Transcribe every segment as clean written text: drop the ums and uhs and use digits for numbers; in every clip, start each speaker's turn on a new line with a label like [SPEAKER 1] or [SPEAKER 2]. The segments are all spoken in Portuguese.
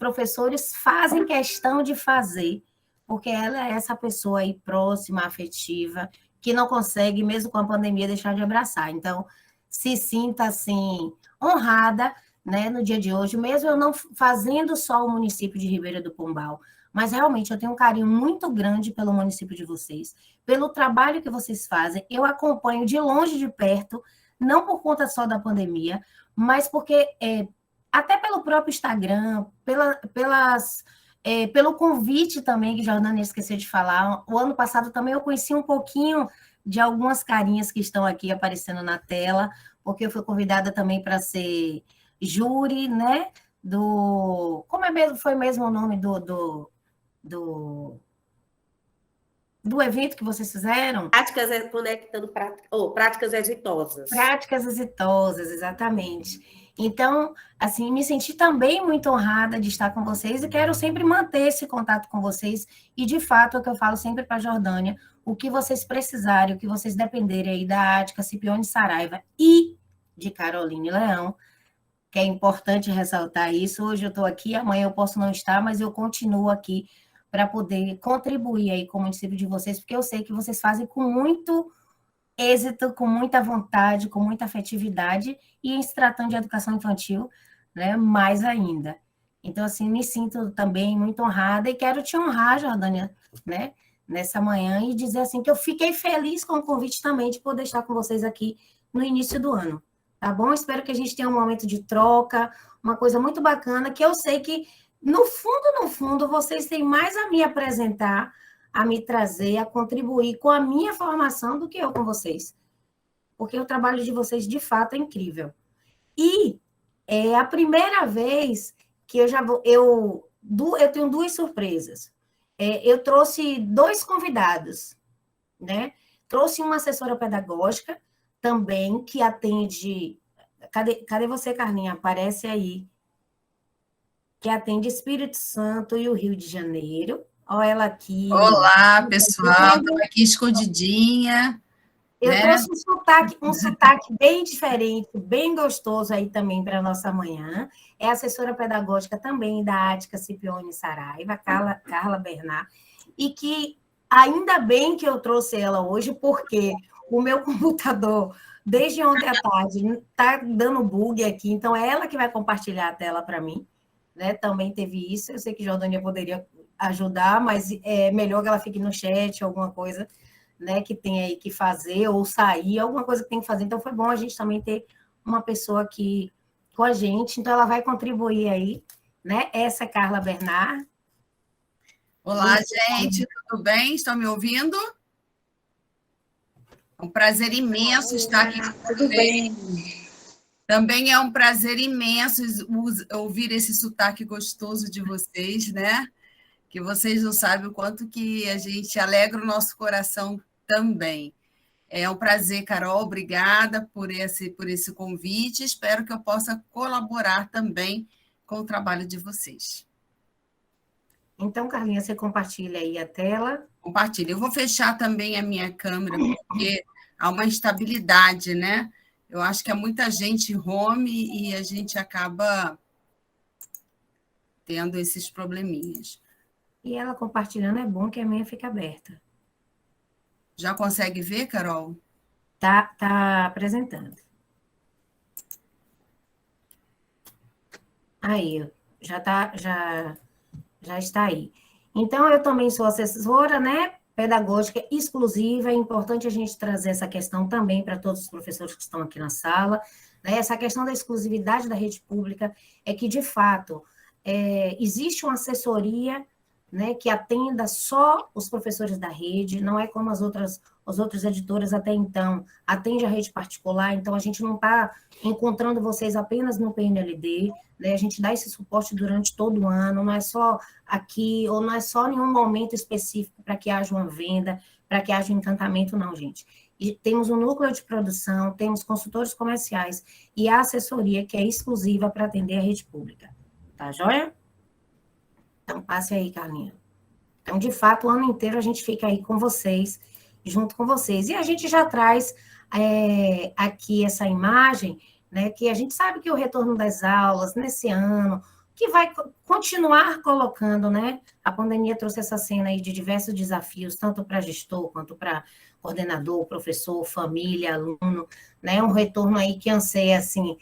[SPEAKER 1] professores fazem questão de fazer, porque ela é essa pessoa aí próxima, afetiva, que não consegue, mesmo com a pandemia, deixar de abraçar. Então, se sinta, assim, honrada, né, no dia de hoje, mesmo eu não fazendo só o município de Ribeira do Pombal, mas realmente eu tenho um carinho muito grande pelo município de vocês, pelo trabalho que vocês fazem. Eu acompanho de longe, de perto, não por conta só da pandemia, mas porque, até pelo próprio Instagram, pelo convite também, que Jordânia esqueceu de falar, o ano passado também eu conheci um pouquinho de algumas carinhas que estão aqui aparecendo na tela, porque eu fui convidada também para ser júri, né? Como é mesmo, foi mesmo o nome do, do evento que vocês fizeram?
[SPEAKER 2] Práticas conectando práticas exitosas.
[SPEAKER 1] Práticas exitosas, exatamente. Então, assim, me senti também muito honrada de estar com vocês e quero sempre manter esse contato com vocês. E, de fato, é o que eu falo sempre para a Jordânia, o que vocês precisarem, o que vocês dependerem aí da Ática, Cipione Saraiva e de Caroline Leão, que é importante ressaltar isso. Hoje eu estou aqui, amanhã eu posso não estar, mas eu continuo aqui para poder contribuir aí com o município de vocês, porque eu sei que vocês fazem com muito êxito, com muita vontade, com muita afetividade, e em se tratando de educação infantil, né, mais ainda. Então, assim, me sinto também muito honrada e quero te honrar, Jordânia, né, nessa manhã e dizer, assim, que eu fiquei feliz com o convite também de poder estar com vocês aqui no início do ano, tá bom? Espero que a gente tenha um momento de troca, uma coisa muito bacana, que eu sei que, no fundo, vocês têm mais a me apresentar, a me trazer, a contribuir com a minha formação do que eu com vocês. Porque o trabalho de vocês, de fato, é incrível. E é a primeira vez que eu tenho duas surpresas. Eu trouxe dois convidados, né? Trouxe uma assessora pedagógica também, que atende... Cadê você, Carlinha? Aparece aí. Que atende Espírito Santo e o Rio de Janeiro. Olha ela aqui.
[SPEAKER 3] Olá, pessoal. Estou aqui escondidinha.
[SPEAKER 1] Eu trouxe um sotaque bem diferente, bem gostoso aí também para a nossa manhã. É assessora pedagógica também da Ática Cipione Saraiva, Carla Bernard, e que ainda bem que eu trouxe ela hoje, porque o meu computador, desde ontem à tarde, está dando bug aqui, então é ela que vai compartilhar a tela para mim, né? Também teve isso, eu sei que Jordânia poderia ajudar, mas é melhor que ela fique no chat, alguma coisa, né, que tem aí que fazer, ou sair, alguma coisa que tem que fazer. Então, foi bom a gente também ter uma pessoa aqui com a gente. Então, ela vai contribuir aí, né? Essa é Carla Bernard.
[SPEAKER 3] Olá, gente, tudo bem? Estão me ouvindo? É um prazer imenso estar aqui com vocês. Tudo bem. Também é um prazer imenso ouvir esse sotaque gostoso de vocês, né? Que vocês não sabem o quanto que a gente alegra o nosso coração também. É um prazer, Carol, obrigada por esse convite. Espero que eu possa colaborar também com o trabalho de vocês.
[SPEAKER 1] Então, Carlinha, você compartilha aí a tela.
[SPEAKER 3] Compartilha. Eu vou fechar também a minha câmera, porque há uma instabilidade, né? Eu acho que há muita gente home e a gente acaba tendo esses probleminhas.
[SPEAKER 1] E ela compartilhando é bom que a minha fica aberta.
[SPEAKER 3] Já consegue ver, Carol?
[SPEAKER 1] Tá apresentando. Aí, já está aí. Então, eu também sou assessora, né, pedagógica exclusiva. É importante a gente trazer essa questão também para todos os professores que estão aqui na sala, né? Essa questão da exclusividade da rede pública é que, de fato, existe uma assessoria, né, que atenda só os professores da rede, não é como as outras editoras até então, atende a rede particular, então a gente não está encontrando vocês apenas no PNLD, né, a gente dá esse suporte durante todo o ano, não é só aqui, ou não é só em um momento específico para que haja uma venda, para que haja um encantamento, não, gente. E temos um núcleo de produção, temos consultores comerciais e a assessoria que é exclusiva para atender a rede pública. Tá joia? Então, passe aí, Carlinha. Então, de fato, o ano inteiro a gente fica aí com vocês, junto com vocês. E a gente já traz aqui essa imagem, né, que a gente sabe que o retorno das aulas nesse ano, que vai continuar colocando, né? A pandemia trouxe essa cena aí de diversos desafios, tanto para gestor quanto para coordenador, professor, família, aluno, né? Um retorno aí que anseia, assim,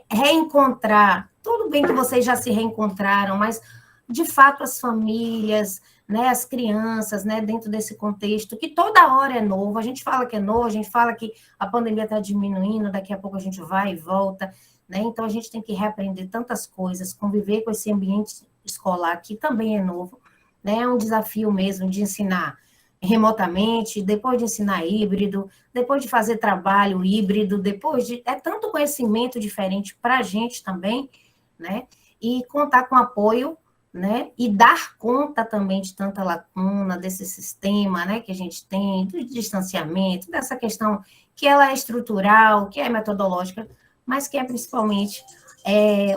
[SPEAKER 1] reencontrar. Tudo bem que vocês já se reencontraram, mas, de fato, as famílias, né, as crianças, né, dentro desse contexto, que toda hora é novo, a gente fala que é novo, a gente fala que a pandemia está diminuindo, daqui a pouco a gente vai e volta, né? Então, a gente tem que reaprender tantas coisas, conviver com esse ambiente escolar, que também é novo, né? É um desafio mesmo de ensinar remotamente, depois de ensinar híbrido, depois de fazer trabalho híbrido, depois de... É tanto conhecimento diferente para a gente também, né? E contar com apoio, né? E dar conta também de tanta lacuna desse sistema, né? Que a gente tem, do distanciamento, dessa questão que ela é estrutural, que é metodológica, mas que é principalmente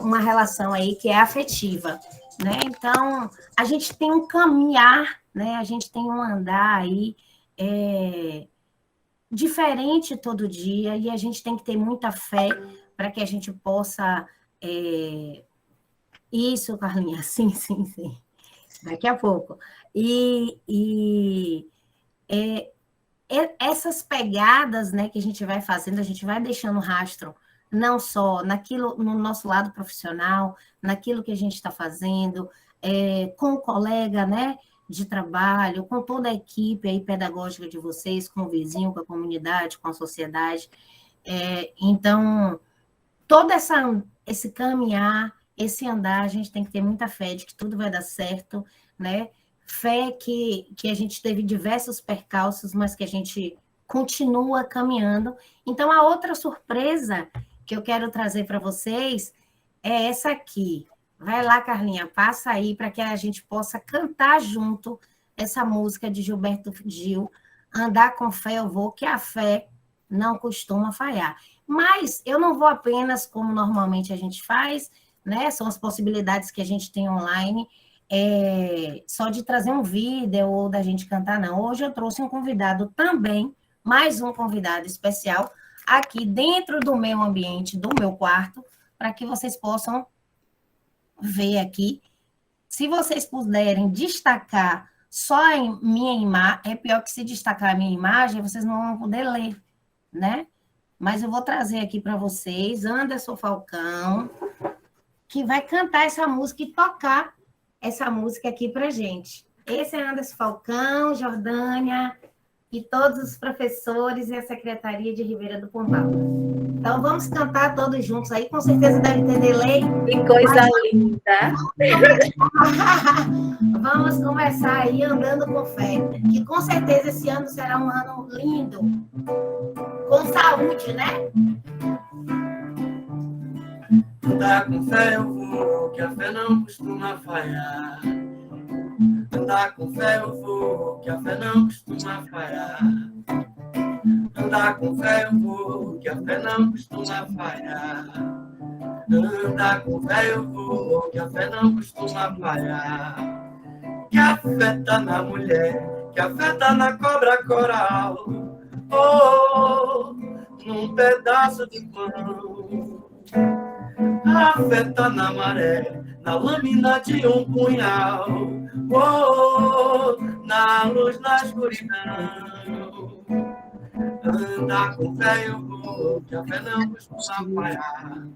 [SPEAKER 1] uma relação aí que é afetiva, né? Então, a gente tem um caminhar, né? A gente tem um andar aí diferente todo dia, e a gente tem que ter muita fé para que a gente possa... Isso, Carlinha, sim, sim, sim. Daqui a pouco. Essas pegadas, né, que a gente vai fazendo, a gente vai deixando rastro, não só naquilo, no nosso lado profissional, naquilo que a gente está fazendo, com o colega, né, de trabalho, com toda a equipe aí pedagógica de vocês, com o vizinho, com a comunidade, com a sociedade. Então, todo esse caminhar, esse andar, a gente tem que ter muita fé de que tudo vai dar certo, né? Fé que a gente teve diversos percalços, mas que a gente continua caminhando. Então, a outra surpresa que eu quero trazer para vocês é essa aqui. Vai lá, Carlinha, passa aí para que a gente possa cantar junto essa música de Gilberto Gil, Andar com Fé Eu Vou, que a fé não costuma falhar. Mas eu não vou apenas como normalmente a gente faz, né? São as possibilidades que a gente tem online, só de trazer um vídeo ou da gente cantar, não. Hoje eu trouxe um convidado também, mais um convidado especial, aqui dentro do meu ambiente, do meu quarto, para que vocês possam ver aqui. Se vocês puderem destacar só em minha imagem, é pior que se destacar a minha imagem, vocês não vão poder ler, né? Mas eu vou trazer aqui para vocês Anderson Falcão, que vai cantar essa música e tocar essa música aqui para gente. Esse é Anderson Falcão, Jordânia, e todos os professores e a Secretaria de Ribeira do Pombal. Então, vamos cantar todos juntos aí, com certeza deve ter delay.
[SPEAKER 2] Que coisa linda!
[SPEAKER 1] Vamos começar aí andando com fé, que com certeza esse ano será um ano lindo, com saúde, né?
[SPEAKER 4] Andar com fé eu vou, que a fé não costuma falhar. Andar com fé eu vou, que a fé não costuma falhar. Andar com fé eu vou, que a fé não costuma falhar. Andar com fé eu vou, que a fé não costuma falhar. Que a fé tá na mulher, que a fé tá na cobra coral. Oh, num pedaço de pão. A fé tá na maré, na lâmina de um punhal. Oh, na luz, na escuridão. Andar com fé eu vou, que a fé não costuma falhar.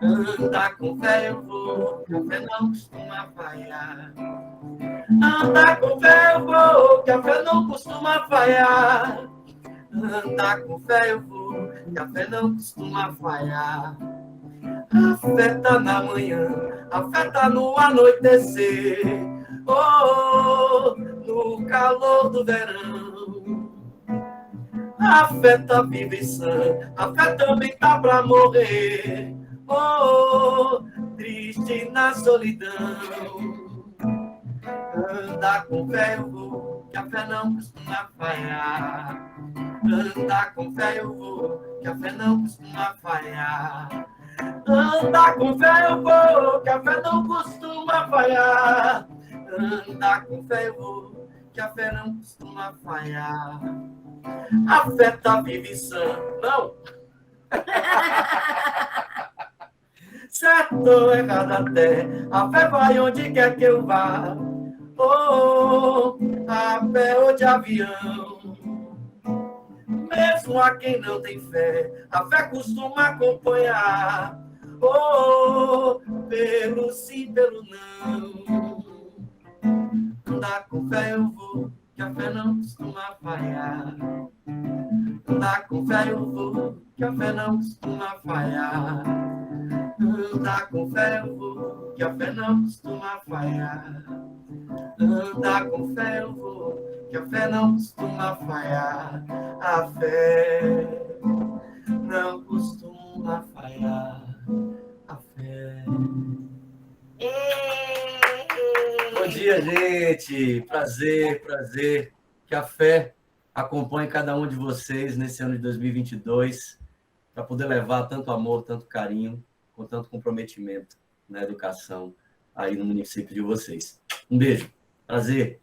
[SPEAKER 4] Andar com fé eu vou, que a fé não costuma falhar. Andar com fé eu vou, que a fé não costuma falhar. Andar com fé eu vou, que a fé não costuma falhar. A fé tá na manhã, a fé tá no anoitecer. Oh, no calor do verão. A fé tá viva e sã, a fé também tá pra morrer. Oh, triste na solidão. Andar com fé eu vou, que a fé não costuma falhar. Andar com fé eu vou, que a fé não costuma falhar. Andar com fé eu vou, que a fé não costuma falhar. Andar com fé eu vou, que a fé não costuma falhar. A fé tá viva e sã, não? Certo tô errado até. A fé vai onde quer que eu vá. Oh, a pé ou de avião. Mesmo a quem não tem fé, a fé costuma acompanhar. Oh, pelo sim, pelo não. Andar com fé eu vou, que a fé não costuma falhar. Andar com fé eu vou, que a fé não costuma falhar. Andar com fé eu vou, que a fé não costuma falhar. Andar com fé eu vou, que a fé não costuma falhar. A fé não costuma falhar. A fé. Bom dia, gente. Prazer, prazer. Que a fé acompanhe cada um de vocês nesse ano de 2022, para poder levar tanto amor, tanto carinho, com tanto comprometimento na educação aí no município de vocês. Um beijo. Prazer.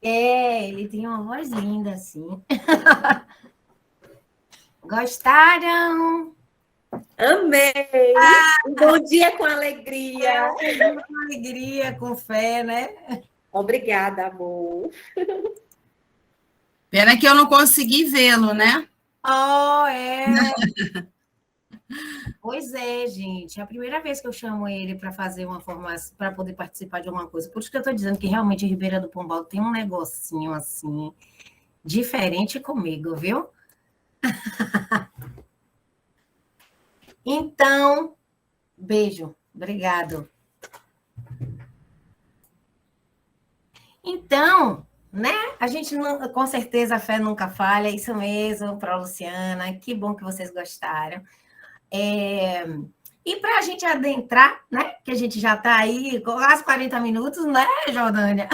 [SPEAKER 1] Ele tem uma voz linda, assim. Gostaram?
[SPEAKER 2] Amei! Um bom dia com alegria.
[SPEAKER 1] Com alegria, com fé, né?
[SPEAKER 2] Obrigada, amor.
[SPEAKER 3] Pena que eu não consegui vê-lo, né?
[SPEAKER 1] Oh, Pois é, gente. É a primeira vez que eu chamo ele para fazer uma formação, para poder participar de alguma coisa. Por isso que eu estou dizendo que realmente Ribeira do Pombal tem um negocinho assim, diferente comigo, viu? Então, beijo. Obrigado. Então, né? A gente não, com certeza a fé nunca falha, isso mesmo, para a Luciana. Que bom que vocês gostaram. E para a gente adentrar, né? Que a gente já está aí quase 40 minutos, né, Jordânia?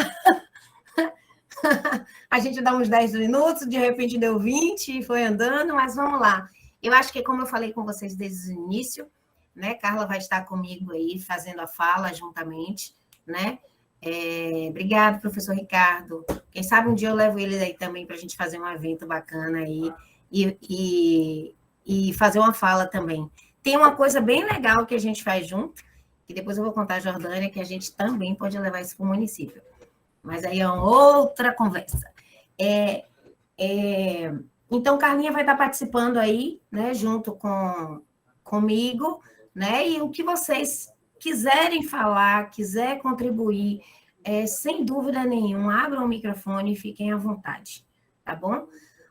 [SPEAKER 1] A gente dá uns 10 minutos, de repente deu 20 e foi andando, mas vamos lá. Eu acho que, como eu falei com vocês desde o início, né? Carla vai estar comigo aí fazendo a fala juntamente, né? Obrigado, professor Ricardo. Quem sabe um dia eu levo ele aí também para a gente fazer um evento bacana aí e fazer uma fala também. Tem uma coisa bem legal que a gente faz junto, que depois eu vou contar a Jordânia, que a gente também pode levar isso para o município. Mas aí é uma outra conversa. Então, Carlinha vai estar participando aí, né, junto comigo, né? E o que vocês quiserem falar, quiser contribuir, sem dúvida nenhuma, abram o microfone e fiquem à vontade, tá bom?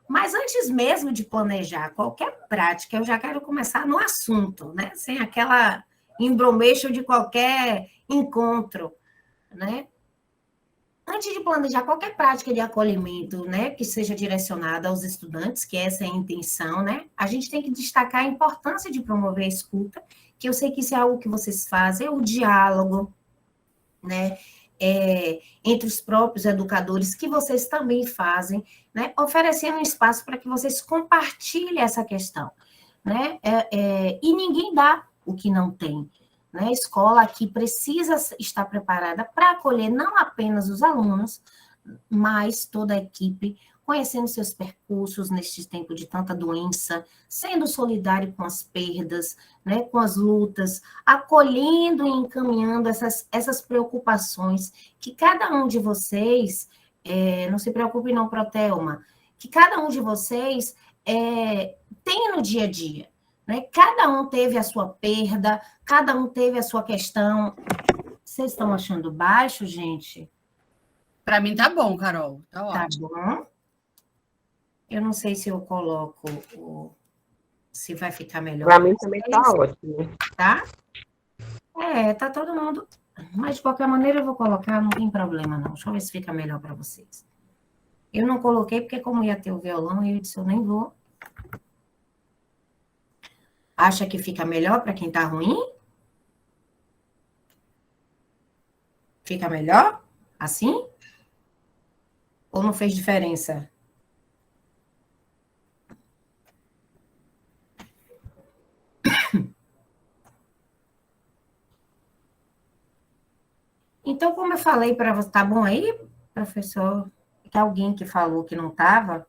[SPEAKER 1] Mas antes mesmo de planejar qualquer prática, eu já quero começar no assunto, né? Sem aquela embromation de qualquer encontro, né? Antes de planejar qualquer prática de acolhimento, né, que seja direcionada aos estudantes, que essa é a intenção, né, a gente tem que destacar a importância de promover a escuta, que eu sei que isso é algo que vocês fazem, o diálogo, né, entre os próprios educadores, que vocês também fazem, né, oferecendo um espaço para que vocês compartilhem essa questão, né, e ninguém dá o que não tem. A escola aqui precisa estar preparada para acolher não apenas os alunos, mas toda a equipe, conhecendo seus percursos neste tempo de tanta doença, sendo solidário com as perdas, né, com as lutas, acolhendo e encaminhando essas preocupações que cada um de vocês, não se preocupe não, Protelma, que cada um de vocês tem no dia a dia. Né? Cada um teve a sua perda, cada um teve a sua questão. Vocês estão achando baixo, gente?
[SPEAKER 3] Para mim tá bom, Carol. Tá ótimo.
[SPEAKER 1] Tá bom. Eu não sei se eu coloco se vai ficar melhor.
[SPEAKER 5] Para mim também tá ótimo.
[SPEAKER 1] Tá? Tá todo mundo. Mas de qualquer maneira eu vou colocar, não tem problema não. Deixa eu ver se fica melhor para vocês. Eu não coloquei porque como ia ter o violão, eu disse eu nem vou. Acha que fica melhor para quem está ruim? Fica melhor? Assim? Ou não fez diferença? Então, como eu falei para você, tá bom aí, professor? Que alguém que falou que não estava?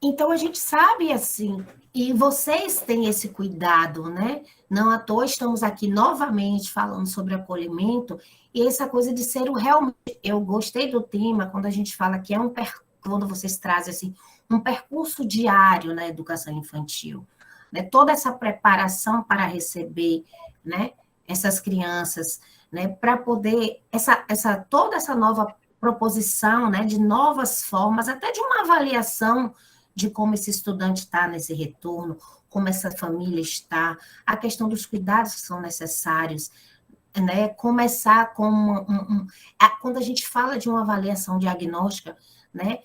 [SPEAKER 1] Então, a gente sabe assim, e vocês têm esse cuidado, né? Não à toa estamos aqui novamente falando sobre acolhimento, e essa coisa de ser o realmente. Eu gostei do tema quando a gente fala que é quando vocês trazem assim, um percurso diário na educação infantil, né? Toda essa preparação para receber, né? Essas crianças, né? Para poder, toda essa nova proposição, né? De novas formas, até de uma avaliação de como esse estudante está nesse retorno, como essa família está, a questão dos cuidados que são necessários, né? Começar com quando a gente fala de uma avaliação diagnóstica, né?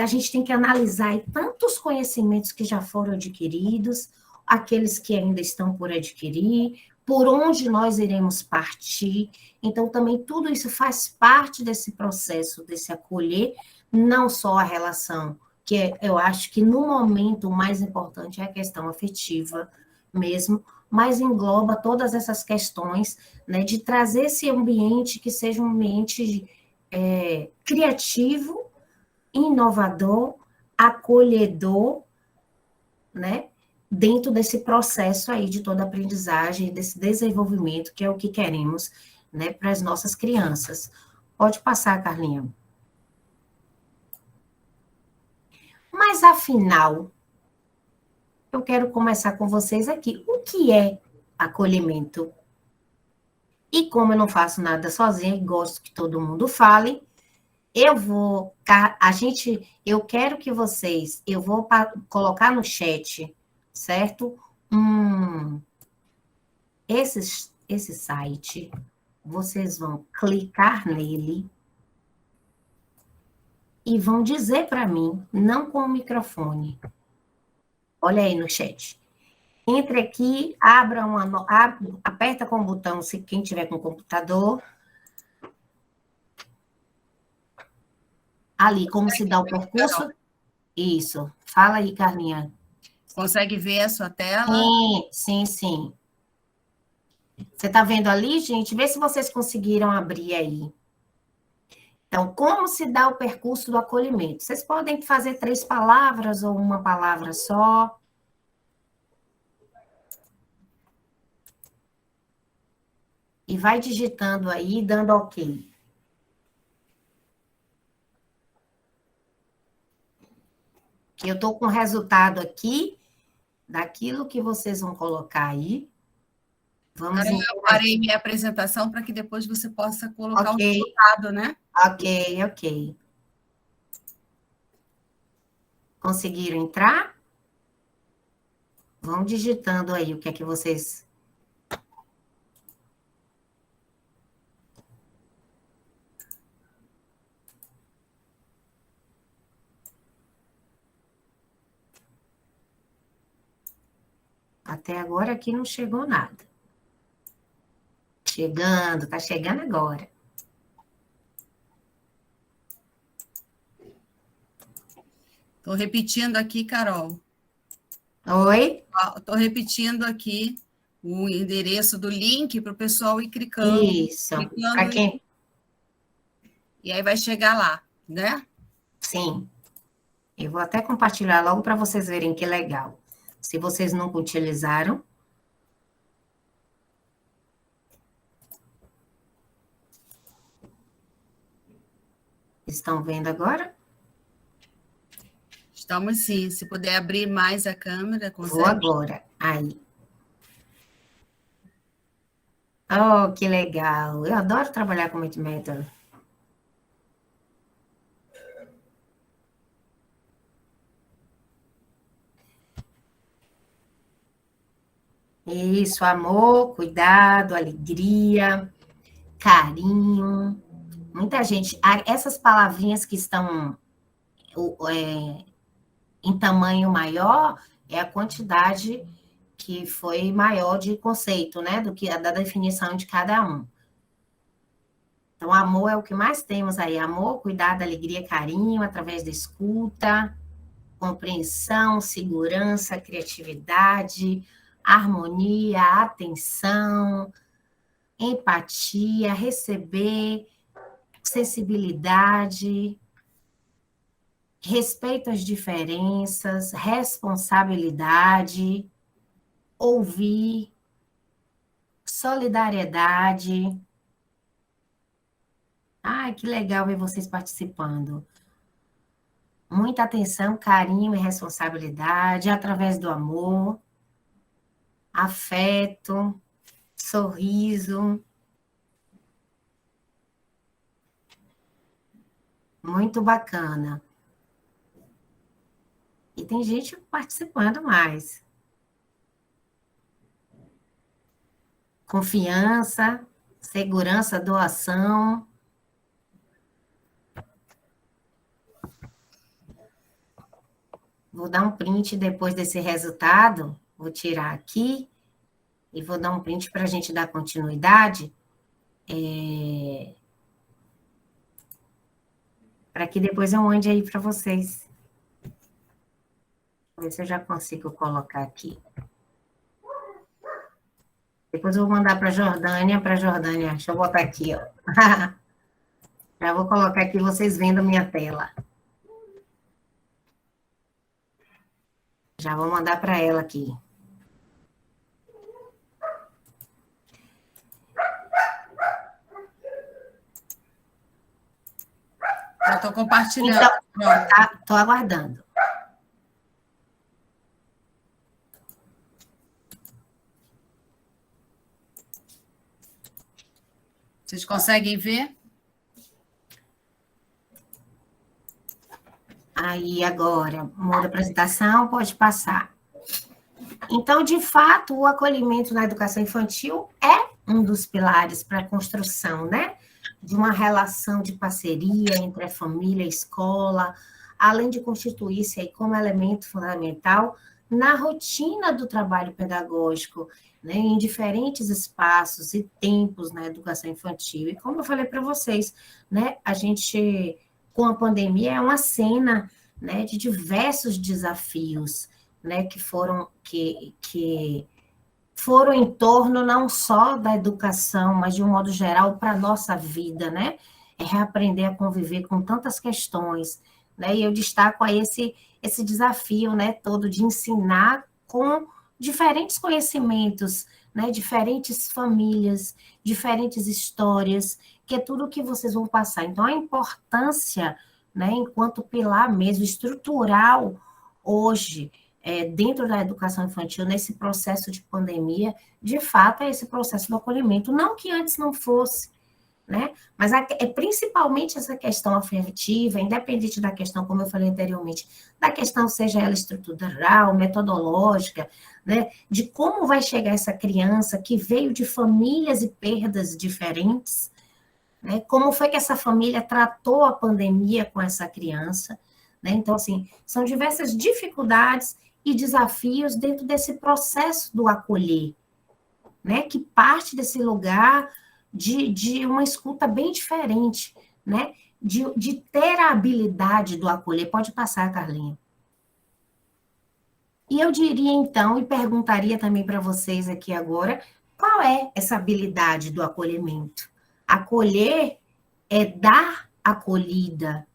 [SPEAKER 1] A gente tem que analisar aí tantos conhecimentos que já foram adquiridos, aqueles que ainda estão por adquirir, por onde nós iremos partir. Então, também tudo isso faz parte desse processo, desse acolher, não só a relação que eu acho que no momento o mais importante é a questão afetiva mesmo, mas engloba todas essas questões, né, de trazer esse ambiente que seja um ambiente criativo, inovador, acolhedor, né, dentro desse processo aí de toda aprendizagem, desse desenvolvimento, que é o que queremos, né, para as nossas crianças. Pode passar, Carlinha. Mas, afinal, eu quero começar com vocês aqui. O que é acolhimento? E como eu não faço nada sozinha e gosto que todo mundo fale, eu quero que vocês, eu vou colocar no chat, certo? Esse site, vocês vão clicar nele e vão dizer para mim, não com o microfone. Olha aí no chat. Entre aqui, aperta com o botão, se quem tiver com computador. Ali, como se dá o percurso. Isso. Fala aí, Carlinha.
[SPEAKER 3] Consegue ver a sua tela?
[SPEAKER 1] Sim. Você está vendo ali, gente? Vê se vocês conseguiram abrir aí. Então, como se dá o percurso do acolhimento? Vocês podem fazer 3 palavras ou uma palavra só. E vai digitando aí, dando OK. Eu estou com o resultado aqui daquilo que vocês vão colocar aí.
[SPEAKER 3] Eu parei minha apresentação para que depois você possa colocar o resultado, né?
[SPEAKER 1] Ok. Conseguiram entrar? Vão digitando aí o que é que vocês... Até agora aqui não chegou nada. Tá chegando agora.
[SPEAKER 3] Estou repetindo aqui, Carol.
[SPEAKER 1] Oi?
[SPEAKER 3] Estou repetindo aqui o endereço do link para o pessoal ir clicando.
[SPEAKER 1] Isso. Para quem...
[SPEAKER 3] E aí vai chegar lá, né?
[SPEAKER 1] Sim. Eu vou até compartilhar logo para vocês verem que legal. Se vocês nunca utilizaram. Estão vendo agora?
[SPEAKER 3] Estamos sim. Se puder abrir mais a câmera, consegue?
[SPEAKER 1] Vou agora. Aí. Oh, que legal. Eu adoro trabalhar com Mentimeter. Isso, amor, cuidado, alegria, carinho. Muita gente, essas palavrinhas que estão em tamanho maior, é a quantidade que foi maior de conceito, né? Do que da definição de cada um. Então, amor é o que mais temos aí. Amor, cuidado, alegria, carinho, através da escuta, compreensão, segurança, criatividade, harmonia, atenção, empatia, receber, sensibilidade, respeito às diferenças, responsabilidade, ouvir, solidariedade. Ai, que legal ver vocês participando. Muita atenção, carinho e responsabilidade através do amor, afeto, sorriso. Muito bacana. E tem gente participando mais. Confiança, segurança, doação. Vou dar um print depois desse resultado. Vou tirar aqui e vou dar um print para a gente dar continuidade. Para que depois eu mande aí para vocês. Vou ver se eu já consigo colocar aqui. Depois eu vou mandar para a Jordânia. Deixa eu botar aqui, ó. Já vou colocar aqui vocês vendo a minha tela. Já vou mandar para ela aqui.
[SPEAKER 3] Já estou compartilhando.
[SPEAKER 1] Então, estou aguardando.
[SPEAKER 3] Vocês conseguem ver?
[SPEAKER 1] Aí, agora, muda a apresentação, pode passar. Então, de fato, o acolhimento na educação infantil é um dos pilares para a construção, né? De uma relação de parceria entre a família e a escola, além de constituir-se aí como elemento fundamental na rotina do trabalho pedagógico, né, em diferentes espaços e tempos na educação infantil. E como eu falei para vocês, né, a gente, com a pandemia, é uma cena, né, de diversos desafios, né, que foram em torno não só da educação, mas de um modo geral para a nossa vida, né? É reaprender a conviver com tantas questões, né? E eu destaco aí esse desafio, né, todo de ensinar com diferentes conhecimentos, né, diferentes famílias, diferentes histórias, que é tudo que vocês vão passar. Então, a importância, né, enquanto pilar mesmo estrutural hoje, dentro da educação infantil, nesse processo de pandemia, de fato, é esse processo do acolhimento. Não que antes não fosse, né? Mas é principalmente essa questão afetiva, independente da questão, como eu falei anteriormente, da questão, seja ela estrutural, metodológica, né? De como vai chegar essa criança que veio de famílias e perdas diferentes, né? Como foi que essa família tratou a pandemia com essa criança, né? Então, assim, são diversas dificuldades e desafios dentro desse processo do acolher, né? Que parte desse lugar de uma escuta bem diferente, né? De ter a habilidade do acolher. Pode passar, Carlinha. E eu diria, então, e perguntaria também para vocês aqui agora, qual é essa habilidade do acolhimento? Acolher é dar acolhida,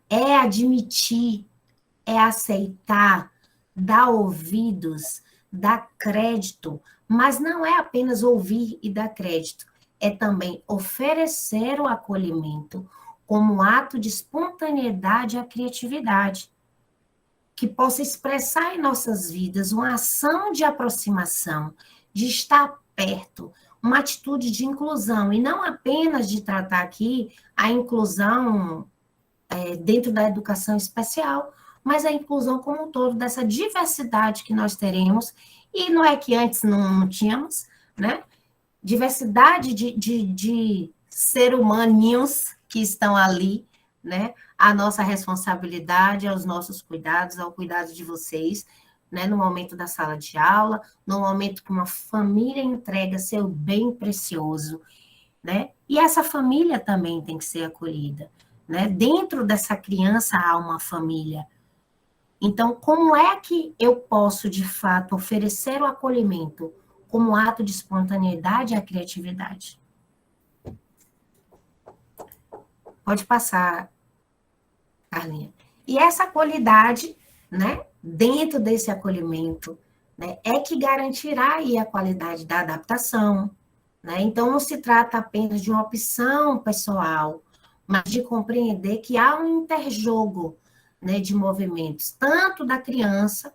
[SPEAKER 1] é admitir, é aceitar, dar ouvidos, dar crédito, mas não é apenas ouvir e dar crédito, é também oferecer o acolhimento como ato de espontaneidade e criatividade, que possa expressar em nossas vidas uma ação de aproximação, de estar perto, uma atitude de inclusão, e não apenas de tratar aqui a inclusão dentro da educação especial, mas a inclusão como um todo, dessa diversidade que nós teremos, e não é que antes não tínhamos, né? Diversidade de ser humaninhos que estão ali, né? A nossa responsabilidade, aos nossos cuidados, ao cuidado de vocês, né? No momento da sala de aula, no momento que uma família entrega seu bem precioso, né? E essa família também tem que ser acolhida, né? Dentro dessa criança há uma família. Então, como é que eu posso, de fato, oferecer o acolhimento como ato de espontaneidade e criatividade? Pode passar, Carlinha. E essa qualidade, né, dentro desse acolhimento, né, é que garantirá aí a qualidade da adaptação, né? Então, não se trata apenas de uma opção pessoal, mas de compreender que há um interjogo, né, de movimentos, tanto da criança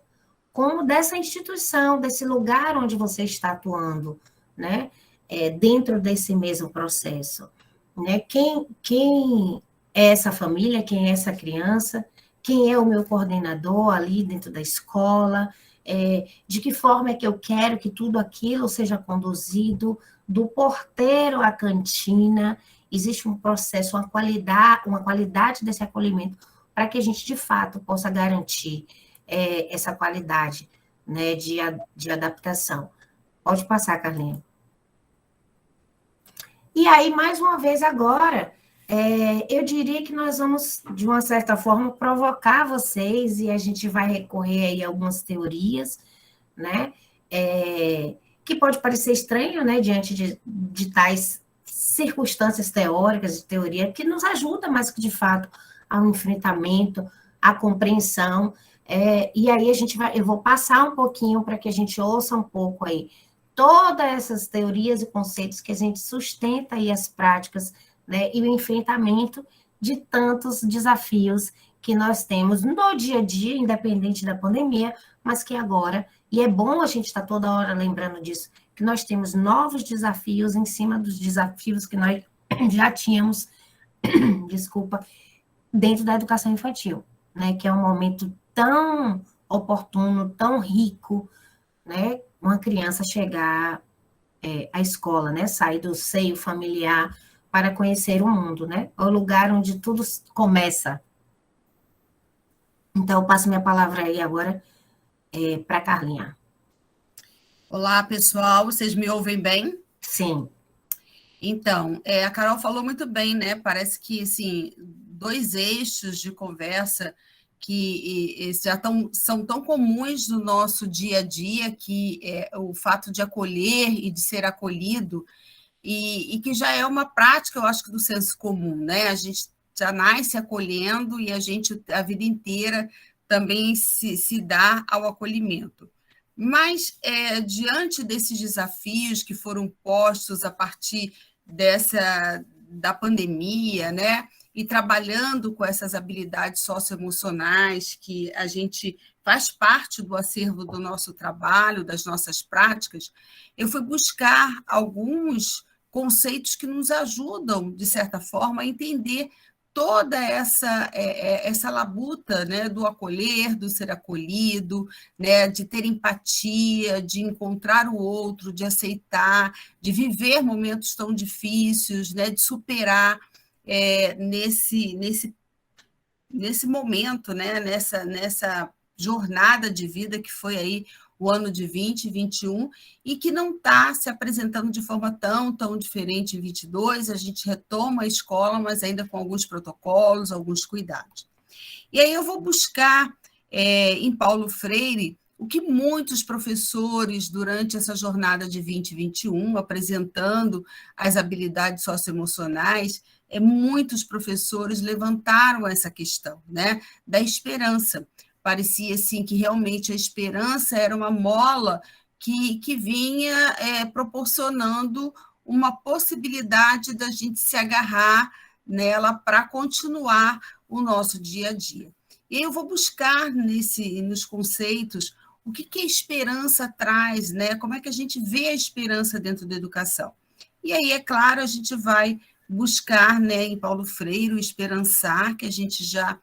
[SPEAKER 1] como dessa instituição, desse lugar onde você está atuando, né? Dentro desse mesmo processo, né? Quem é essa família, quem é essa criança, quem é o meu coordenador ali dentro da escola, de que forma é que eu quero que tudo aquilo seja conduzido, do porteiro à cantina, existe um processo, uma qualidade desse acolhimento para que a gente, de fato, possa garantir essa qualidade, né, de adaptação. Pode passar, Carlinhos. E aí, mais uma vez agora, eu diria que nós vamos, de uma certa forma, provocar vocês, e a gente vai recorrer aí a algumas teorias, né, que pode parecer estranho, né, diante de tais circunstâncias teóricas, de teoria, que nos ajuda, mas que, de fato, ao enfrentamento, à compreensão, e aí eu vou passar um pouquinho para que a gente ouça um pouco aí todas essas teorias e conceitos que a gente sustenta aí as práticas, né, e o enfrentamento de tantos desafios que nós temos no dia a dia, independente da pandemia, mas que agora, e é bom a gente estar toda hora lembrando disso, que nós temos novos desafios em cima dos desafios que nós já tínhamos, desculpa, dentro da educação infantil, né, que é um momento tão oportuno, tão rico, né, uma criança chegar à escola, né, sair do seio familiar para conhecer o mundo, né, é o lugar onde tudo começa. Então, eu passo minha palavra aí agora para a Carlinha.
[SPEAKER 3] Olá, pessoal, vocês me ouvem bem?
[SPEAKER 1] Sim.
[SPEAKER 3] Então, a Carol falou muito bem, né? Parece que, assim, dois eixos de conversa que são tão comuns no nosso dia a dia, que é o fato de acolher e de ser acolhido, e que já é uma prática, eu acho que do senso comum, né? A gente já nasce acolhendo e a gente, a vida inteira, também se dá ao acolhimento. Mas, diante desses desafios que foram postos a partir da pandemia, né? E trabalhando com essas habilidades socioemocionais, que a gente faz parte do acervo do nosso trabalho, das nossas práticas, eu fui buscar alguns conceitos que nos ajudam, de certa forma, a entender toda essa labuta, né, do acolher, do ser acolhido, né, de ter empatia, de encontrar o outro, de aceitar, de viver momentos tão difíceis, né, de superar nesse momento, né, nessa jornada de vida que foi aí o ano de 2021, e que não está se apresentando de forma tão diferente em 22, a gente retoma a escola, mas ainda com alguns protocolos, alguns cuidados. E aí eu vou buscar em Paulo Freire o que muitos professores, durante essa jornada de 2021, apresentando as habilidades socioemocionais, muitos professores levantaram essa questão, né, da esperança. Parecia assim que realmente a esperança era uma mola que vinha proporcionando uma possibilidade da gente se agarrar nela para continuar o nosso dia a dia. E eu vou buscar nos conceitos o que a esperança traz, né? Como é que a gente vê a esperança dentro da educação. E aí, é claro, a gente vai buscar, né, em Paulo Freire o esperançar, que a gente já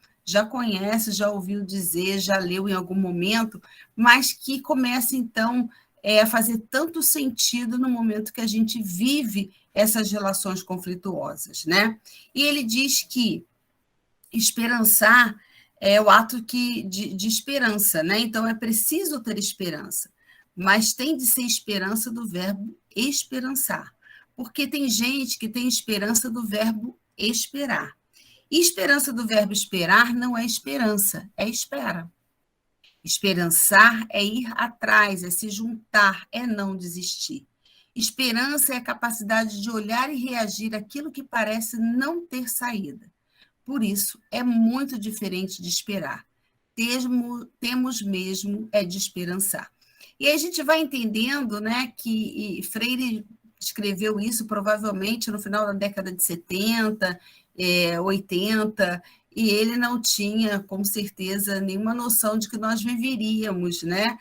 [SPEAKER 3] conhece, já ouviu dizer, já leu em algum momento, mas que começa, então, a fazer tanto sentido no momento que a gente vive essas relações conflituosas, né? E ele diz que esperançar é o ato de esperança, né? Então, é preciso ter esperança, mas tem de ser esperança do verbo esperançar, porque tem gente que tem esperança do verbo esperar. E esperança do verbo esperar não é esperança, é espera. Esperançar é ir atrás, é se juntar, é não desistir. Esperança é a capacidade de olhar e reagir àquilo que parece não ter saída. Por isso, é muito diferente de esperar. Temos mesmo de esperançar. E aí a gente vai entendendo, né, que Freire escreveu isso provavelmente no final da década de 70, 80, e ele não tinha, com certeza, nenhuma noção de que nós viveríamos, né?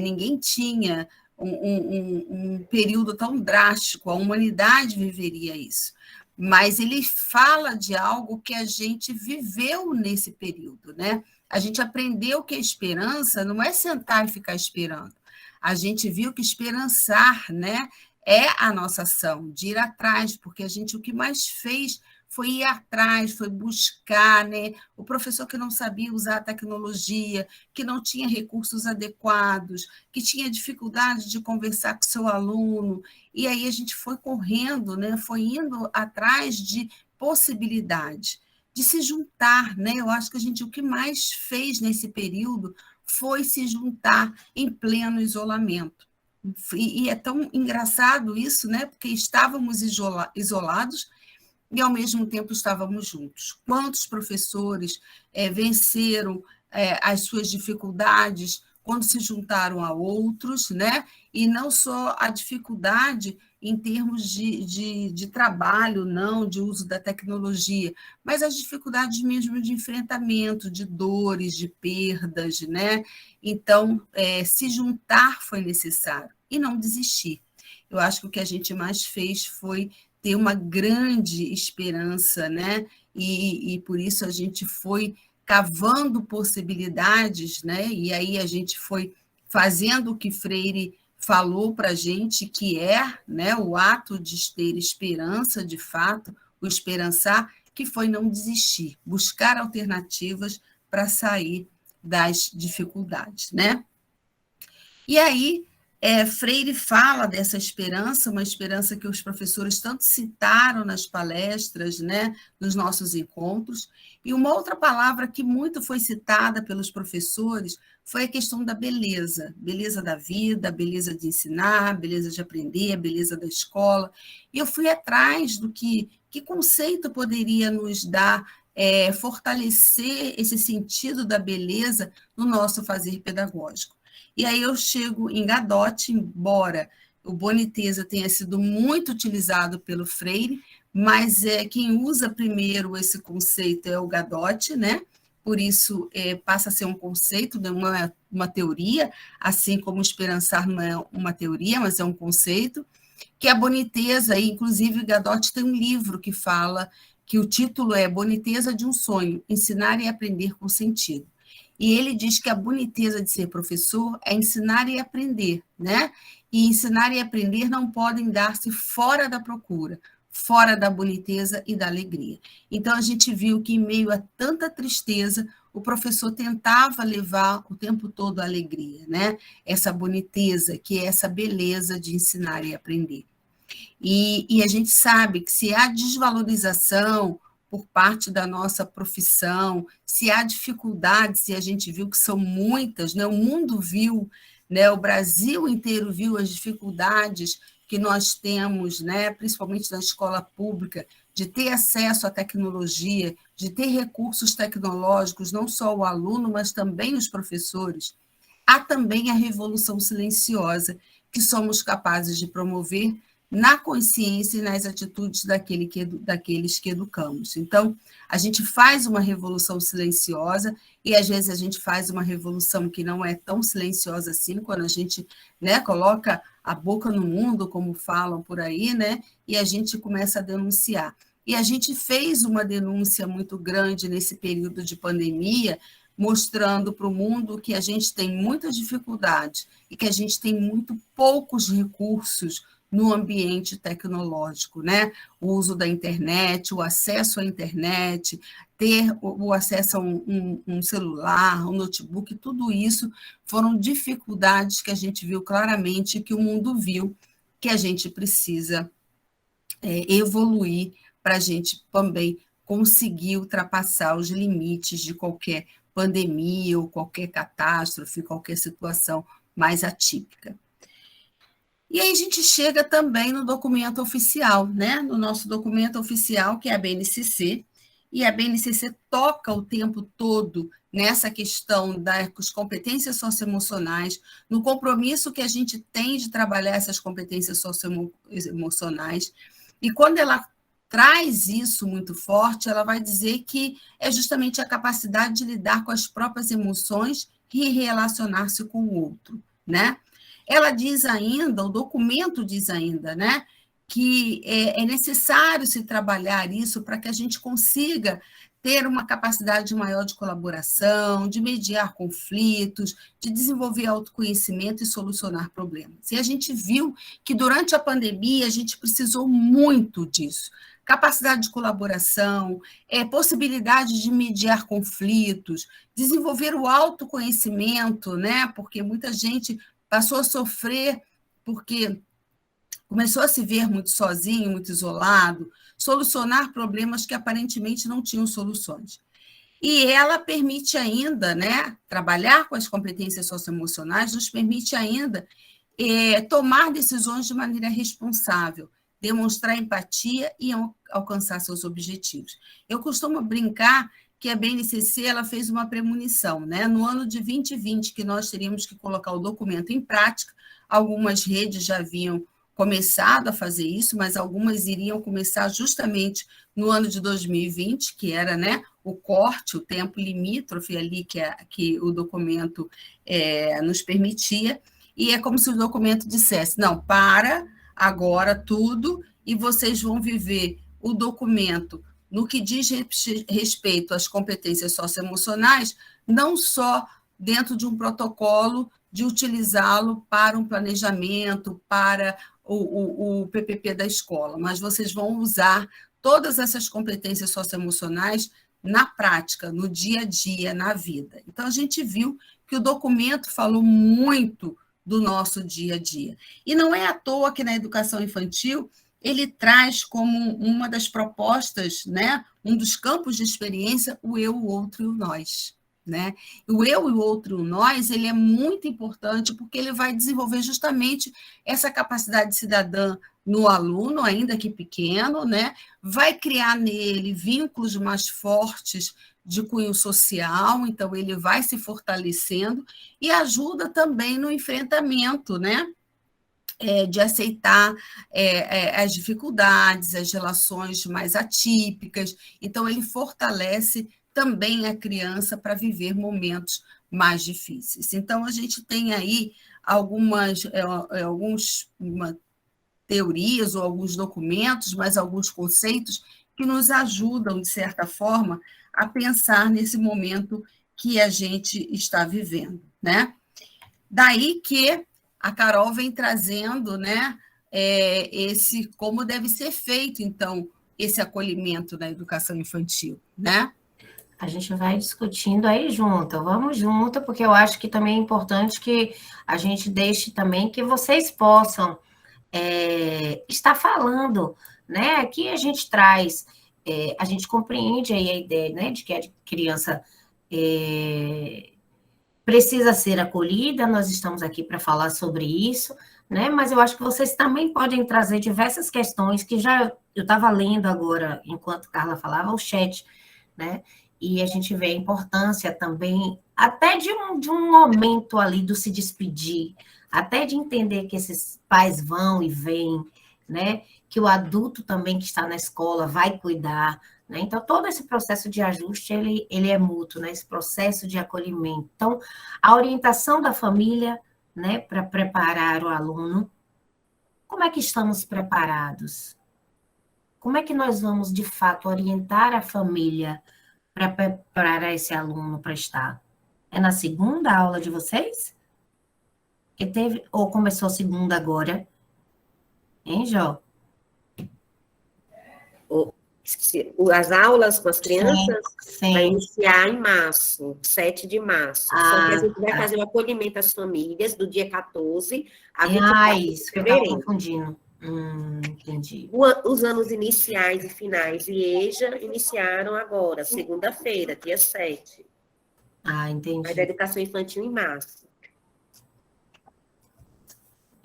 [SPEAKER 3] Ninguém tinha um período tão drástico, a humanidade viveria isso. Mas ele fala de algo que a gente viveu nesse período, né? A gente aprendeu que a esperança não é sentar e ficar esperando. A gente viu que esperançar, né, é a nossa ação, de ir atrás, porque a gente o que mais fez foi ir atrás, foi buscar, né? O professor que não sabia usar a tecnologia, que não tinha recursos adequados, que tinha dificuldade de conversar com seu aluno, e aí a gente foi correndo, né? Foi indo atrás de possibilidades, de se juntar, né? Eu acho que a gente o que mais fez nesse período foi se juntar em pleno isolamento. E é tão engraçado isso, né? Porque estávamos isolados, e, ao mesmo tempo, estávamos juntos. Quantos professores venceram as suas dificuldades quando se juntaram a outros, né? E não só a dificuldade em termos de trabalho, não, de uso da tecnologia, mas as dificuldades mesmo de enfrentamento, de dores, de perdas, né? Então, se juntar foi necessário e não desistir. Eu acho que o que a gente mais fez foi ter uma grande esperança, né? E por isso a gente foi cavando possibilidades, né? E aí a gente foi fazendo o que Freire falou para a gente, que é, né, o ato de ter esperança, de fato, o esperançar, que foi não desistir, buscar alternativas para sair das dificuldades, né? E aí, Freire fala dessa esperança, uma esperança que os professores tanto citaram nas palestras, né, nos nossos encontros, e uma outra palavra que muito foi citada pelos professores foi a questão da beleza da vida, beleza de ensinar, beleza de aprender, beleza da escola, e eu fui atrás do que conceito poderia nos dar, fortalecer esse sentido da beleza no nosso fazer pedagógico. E aí eu chego em Gadot, embora o Boniteza tenha sido muito utilizado pelo Freire, mas quem usa primeiro esse conceito é o Gadot, né? Por isso passa a ser um conceito, não é uma teoria, assim como esperançar não é uma teoria, mas é um conceito, que a Boniteza, inclusive Gadot tem um livro que fala, que o título é Boniteza de um Sonho, Ensinar e Aprender com Sentido. E ele diz que a boniteza de ser professor é ensinar e aprender, né? E ensinar e aprender não podem dar-se fora da procura, fora da boniteza e da alegria. Então, a gente viu que, em meio a tanta tristeza, o professor tentava levar o tempo todo a alegria, né? Essa boniteza, que é essa beleza de ensinar e aprender. E a gente sabe que se há desvalorização por parte da nossa profissão, se há dificuldades, e a gente viu que são muitas, né? O mundo viu, né? O Brasil inteiro viu as dificuldades que nós temos, né? Principalmente na escola pública, de ter acesso à tecnologia, de ter recursos tecnológicos, não só o aluno, mas também os professores. Há também a revolução silenciosa que somos capazes de promover na consciência e nas atitudes daqueles que educamos. Então, a gente faz uma revolução silenciosa e, às vezes, a gente faz uma revolução que não é tão silenciosa assim, quando a gente, né, coloca a boca no mundo, como falam por aí, né, e a gente começa a denunciar. E a gente fez uma denúncia muito grande nesse período de pandemia, mostrando para o mundo que a gente tem muitas dificuldades e que a gente tem muito poucos recursos no ambiente tecnológico, né? O uso da internet, o acesso à internet, ter o acesso a um celular, um notebook, tudo isso foram dificuldades que a gente viu claramente, que o mundo viu, que a gente precisa evoluir para a gente também conseguir ultrapassar os limites de qualquer pandemia ou qualquer catástrofe, qualquer situação mais atípica. E aí a gente chega também no documento oficial, né? No nosso documento oficial, que é a BNCC, e a BNCC toca o tempo todo nessa questão das competências socioemocionais, no compromisso que a gente tem de trabalhar essas competências socioemocionais, e quando ela traz isso muito forte, ela vai dizer que é justamente a capacidade de lidar com as próprias emoções e relacionar-se com o outro, né? Ela diz ainda, o documento diz ainda, né, que é necessário se trabalhar isso para que a gente consiga ter uma capacidade maior de colaboração, de mediar conflitos, de desenvolver autoconhecimento e solucionar problemas. E a gente viu que durante a pandemia a gente precisou muito disso. Capacidade de colaboração, possibilidade de mediar conflitos, desenvolver o autoconhecimento, né? Porque muita gente passou a sofrer porque começou a se ver muito sozinho, muito isolado, solucionar problemas que aparentemente não tinham soluções. E ela permite ainda, né, trabalhar com as competências socioemocionais, nos permite ainda tomar decisões de maneira responsável, demonstrar empatia e alcançar seus objetivos. Eu costumo brincar que a BNCC ela fez uma premonição, né? No ano de 2020, que nós teríamos que colocar o documento em prática, algumas redes já haviam começado a fazer isso, mas algumas iriam começar justamente no ano de 2020, que era, né, o corte, o tempo limítrofe ali que o documento nos permitia, e é como se o documento dissesse, não, para agora tudo, e vocês vão viver o documento no que diz respeito às competências socioemocionais, não só dentro de um protocolo de utilizá-lo para um planejamento, para o PPP da escola, mas vocês vão usar todas essas competências socioemocionais na prática, no dia a dia, na vida. Então, a gente viu que o documento falou muito do nosso dia a dia. E não é à toa que na educação infantil ele traz como uma das propostas, né, um dos campos de experiência, o eu, o outro e o nós. Né? O eu e o outro, o nós, ele é muito importante porque ele vai desenvolver justamente essa capacidade cidadã no aluno, ainda que pequeno, né? Vai criar nele vínculos mais fortes de cunho social, então ele vai se fortalecendo e ajuda também no enfrentamento, né? De aceitar as dificuldades, as relações mais atípicas, então ele fortalece também a criança para viver momentos mais difíceis. Então, a gente tem aí algumas teorias ou alguns documentos, mas alguns conceitos que nos ajudam, de certa forma, a pensar nesse momento que a gente está vivendo, né? Daí que a Carol vem trazendo, né, esse como deve ser feito, então, esse acolhimento na educação infantil, né?
[SPEAKER 1] A gente vai discutindo aí junto, vamos junto, porque eu acho que também é importante que a gente deixe também que vocês possam estar falando, né? Aqui a gente traz, a gente compreende aí a ideia, né, de que a criança precisa ser acolhida, nós estamos aqui para falar sobre isso, né? Mas eu acho que vocês também podem trazer diversas questões que já eu estava lendo agora, enquanto Carla falava, o chat, né? E a gente vê a importância também, até de um momento ali do se despedir, até de entender que esses pais vão e vêm, né? Que o adulto também que está na escola vai cuidar, né? Então, todo esse processo de ajuste, ele é mútuo, né? Esse processo de acolhimento. Então, a orientação da família, né? Para preparar o aluno. Como é que estamos preparados? Como é que nós vamos, de fato, orientar a família para preparar esse aluno para estar? É na segunda aula de vocês? Que teve, ou começou a segunda agora? Hein, Jó?
[SPEAKER 2] As aulas com as crianças
[SPEAKER 1] Sim.
[SPEAKER 2] vai iniciar em março, 7 de março. Só que a gente vai fazer o acolhimento às famílias do dia 14 a 24 de
[SPEAKER 1] Isso, que eu
[SPEAKER 2] fevereiro.
[SPEAKER 1] estava confundindo. Entendi.
[SPEAKER 2] Os anos iniciais e finais de EJA iniciaram agora, segunda-feira, dia 7.
[SPEAKER 1] Entendi.
[SPEAKER 2] Mas a educação infantil em março.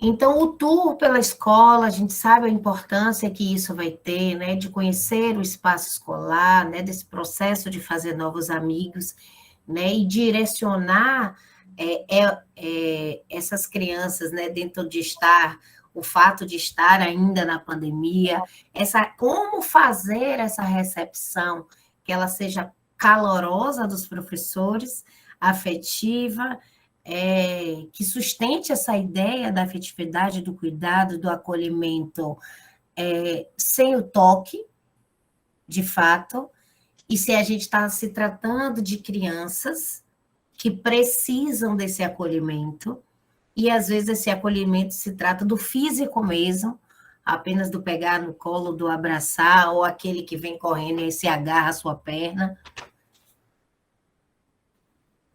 [SPEAKER 1] Então, o tour pela escola, a gente sabe a importância que isso vai ter, né, de conhecer o espaço escolar, né, desse processo de fazer novos amigos, né, e direcionar essas crianças, né, dentro de estar, o fato de estar ainda na pandemia, como fazer essa recepção, que ela seja calorosa dos professores, afetiva, que sustente essa ideia da afetividade, do cuidado, do acolhimento, sem o toque, de fato, e se a gente está se tratando de crianças que precisam desse acolhimento, e às vezes esse acolhimento se trata do físico mesmo, apenas do pegar no colo, do abraçar, ou aquele que vem correndo e se agarra a sua perna.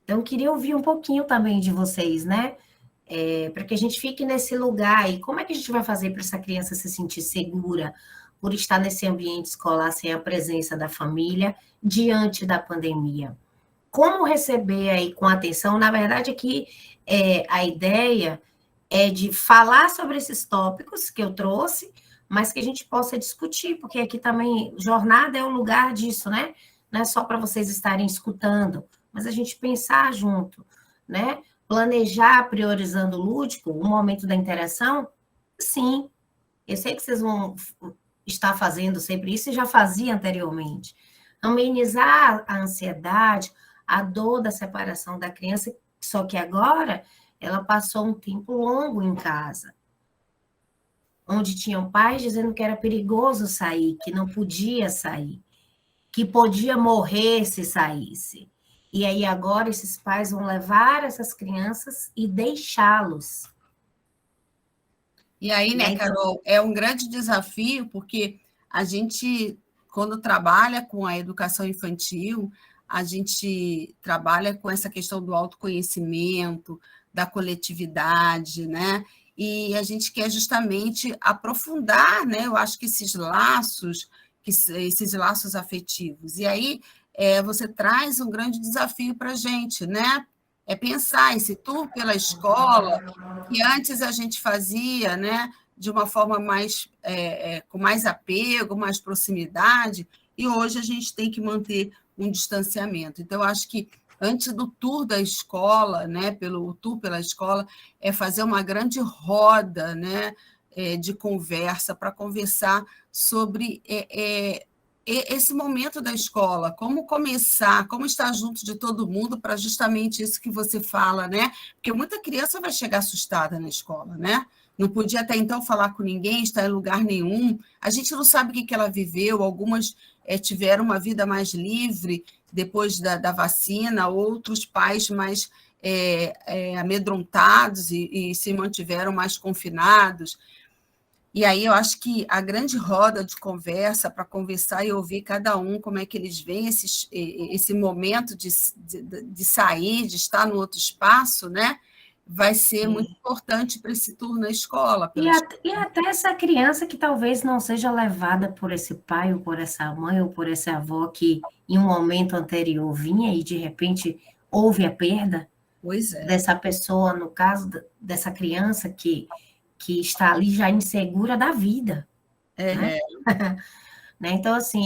[SPEAKER 1] Então, eu queria ouvir um pouquinho também de vocês, né? Para que a gente fique nesse lugar. E como é que a gente vai fazer para essa criança se sentir segura por estar nesse ambiente escolar sem a presença da família diante da pandemia? Como receber aí com atenção? Na verdade, aqui a ideia é de falar sobre esses tópicos que eu trouxe, mas que a gente possa discutir, porque aqui também jornada é o lugar disso, né? Não é só para vocês estarem escutando, mas a gente pensar junto, né? Planejar, priorizando o lúdico, o momento da interação, sim. Eu sei que vocês vão estar fazendo sempre isso e já fazia anteriormente. Amenizar a ansiedade, a dor da separação da criança, só que agora ela passou um tempo longo em casa, onde tinham pais dizendo que era perigoso sair, que não podia sair, que podia morrer se saísse. E aí agora esses pais vão levar essas crianças e deixá-los.
[SPEAKER 3] E aí, né, Carol, é um grande desafio, porque a gente, quando trabalha com a educação infantil, a gente trabalha com essa questão do autoconhecimento, da coletividade, né? E a gente quer justamente aprofundar, né? Eu acho que esses laços afetivos. E aí você traz um grande desafio para a gente, né? É pensar esse tour pela escola, que antes a gente fazia, né? De uma forma mais com mais apego, mais proximidade, e hoje a gente tem que manter um distanciamento. Então, eu acho que antes do tour da escola, né, pelo tour pela escola, é fazer uma grande roda, né, de conversa para conversar sobre esse momento da escola, como começar, como estar junto de todo mundo para justamente isso que você fala, né? Porque muita criança vai chegar assustada na escola, né? Não podia até então falar com ninguém, estar em lugar nenhum. A gente não sabe o que ela viveu, algumas tiveram uma vida mais livre depois da vacina, outros pais mais amedrontados e se mantiveram mais confinados. E aí eu acho que a grande roda de conversa, para conversar e ouvir cada um, como é que eles veem esse momento de sair, de estar no outro espaço, né? Vai ser muito importante para esse tour na escola.
[SPEAKER 1] E até essa criança que talvez não seja levada por esse pai, ou por essa mãe, ou por essa avó que em um momento anterior vinha e de repente houve a perda dessa pessoa, no caso dessa criança que está ali já insegura da vida. Né? Né? Então, assim,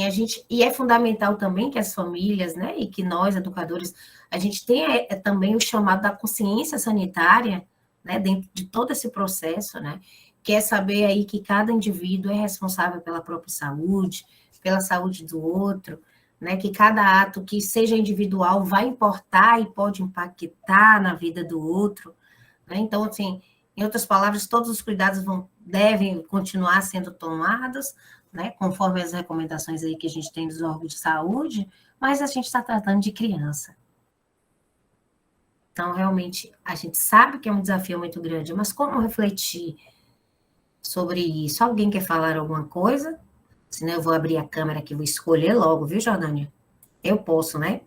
[SPEAKER 1] e é fundamental também que as famílias, né, e que nós, educadores, a gente tenha também o chamado da consciência sanitária, né, dentro de todo esse processo, né, que é saber aí que cada indivíduo é responsável pela própria saúde, pela saúde do outro, né, que cada ato que seja individual vai importar e pode impactar na vida do outro, né? Então, assim, em outras palavras, todos os cuidados devem continuar sendo tomados, né, conforme as recomendações aí que a gente tem dos órgãos de saúde, mas a gente está tratando de criança. Então, realmente, a gente sabe que é um desafio muito grande, mas como refletir sobre isso? Alguém quer falar alguma coisa? Senão eu vou abrir a câmera aqui, vou escolher logo, viu, Jordânia? Eu posso, né?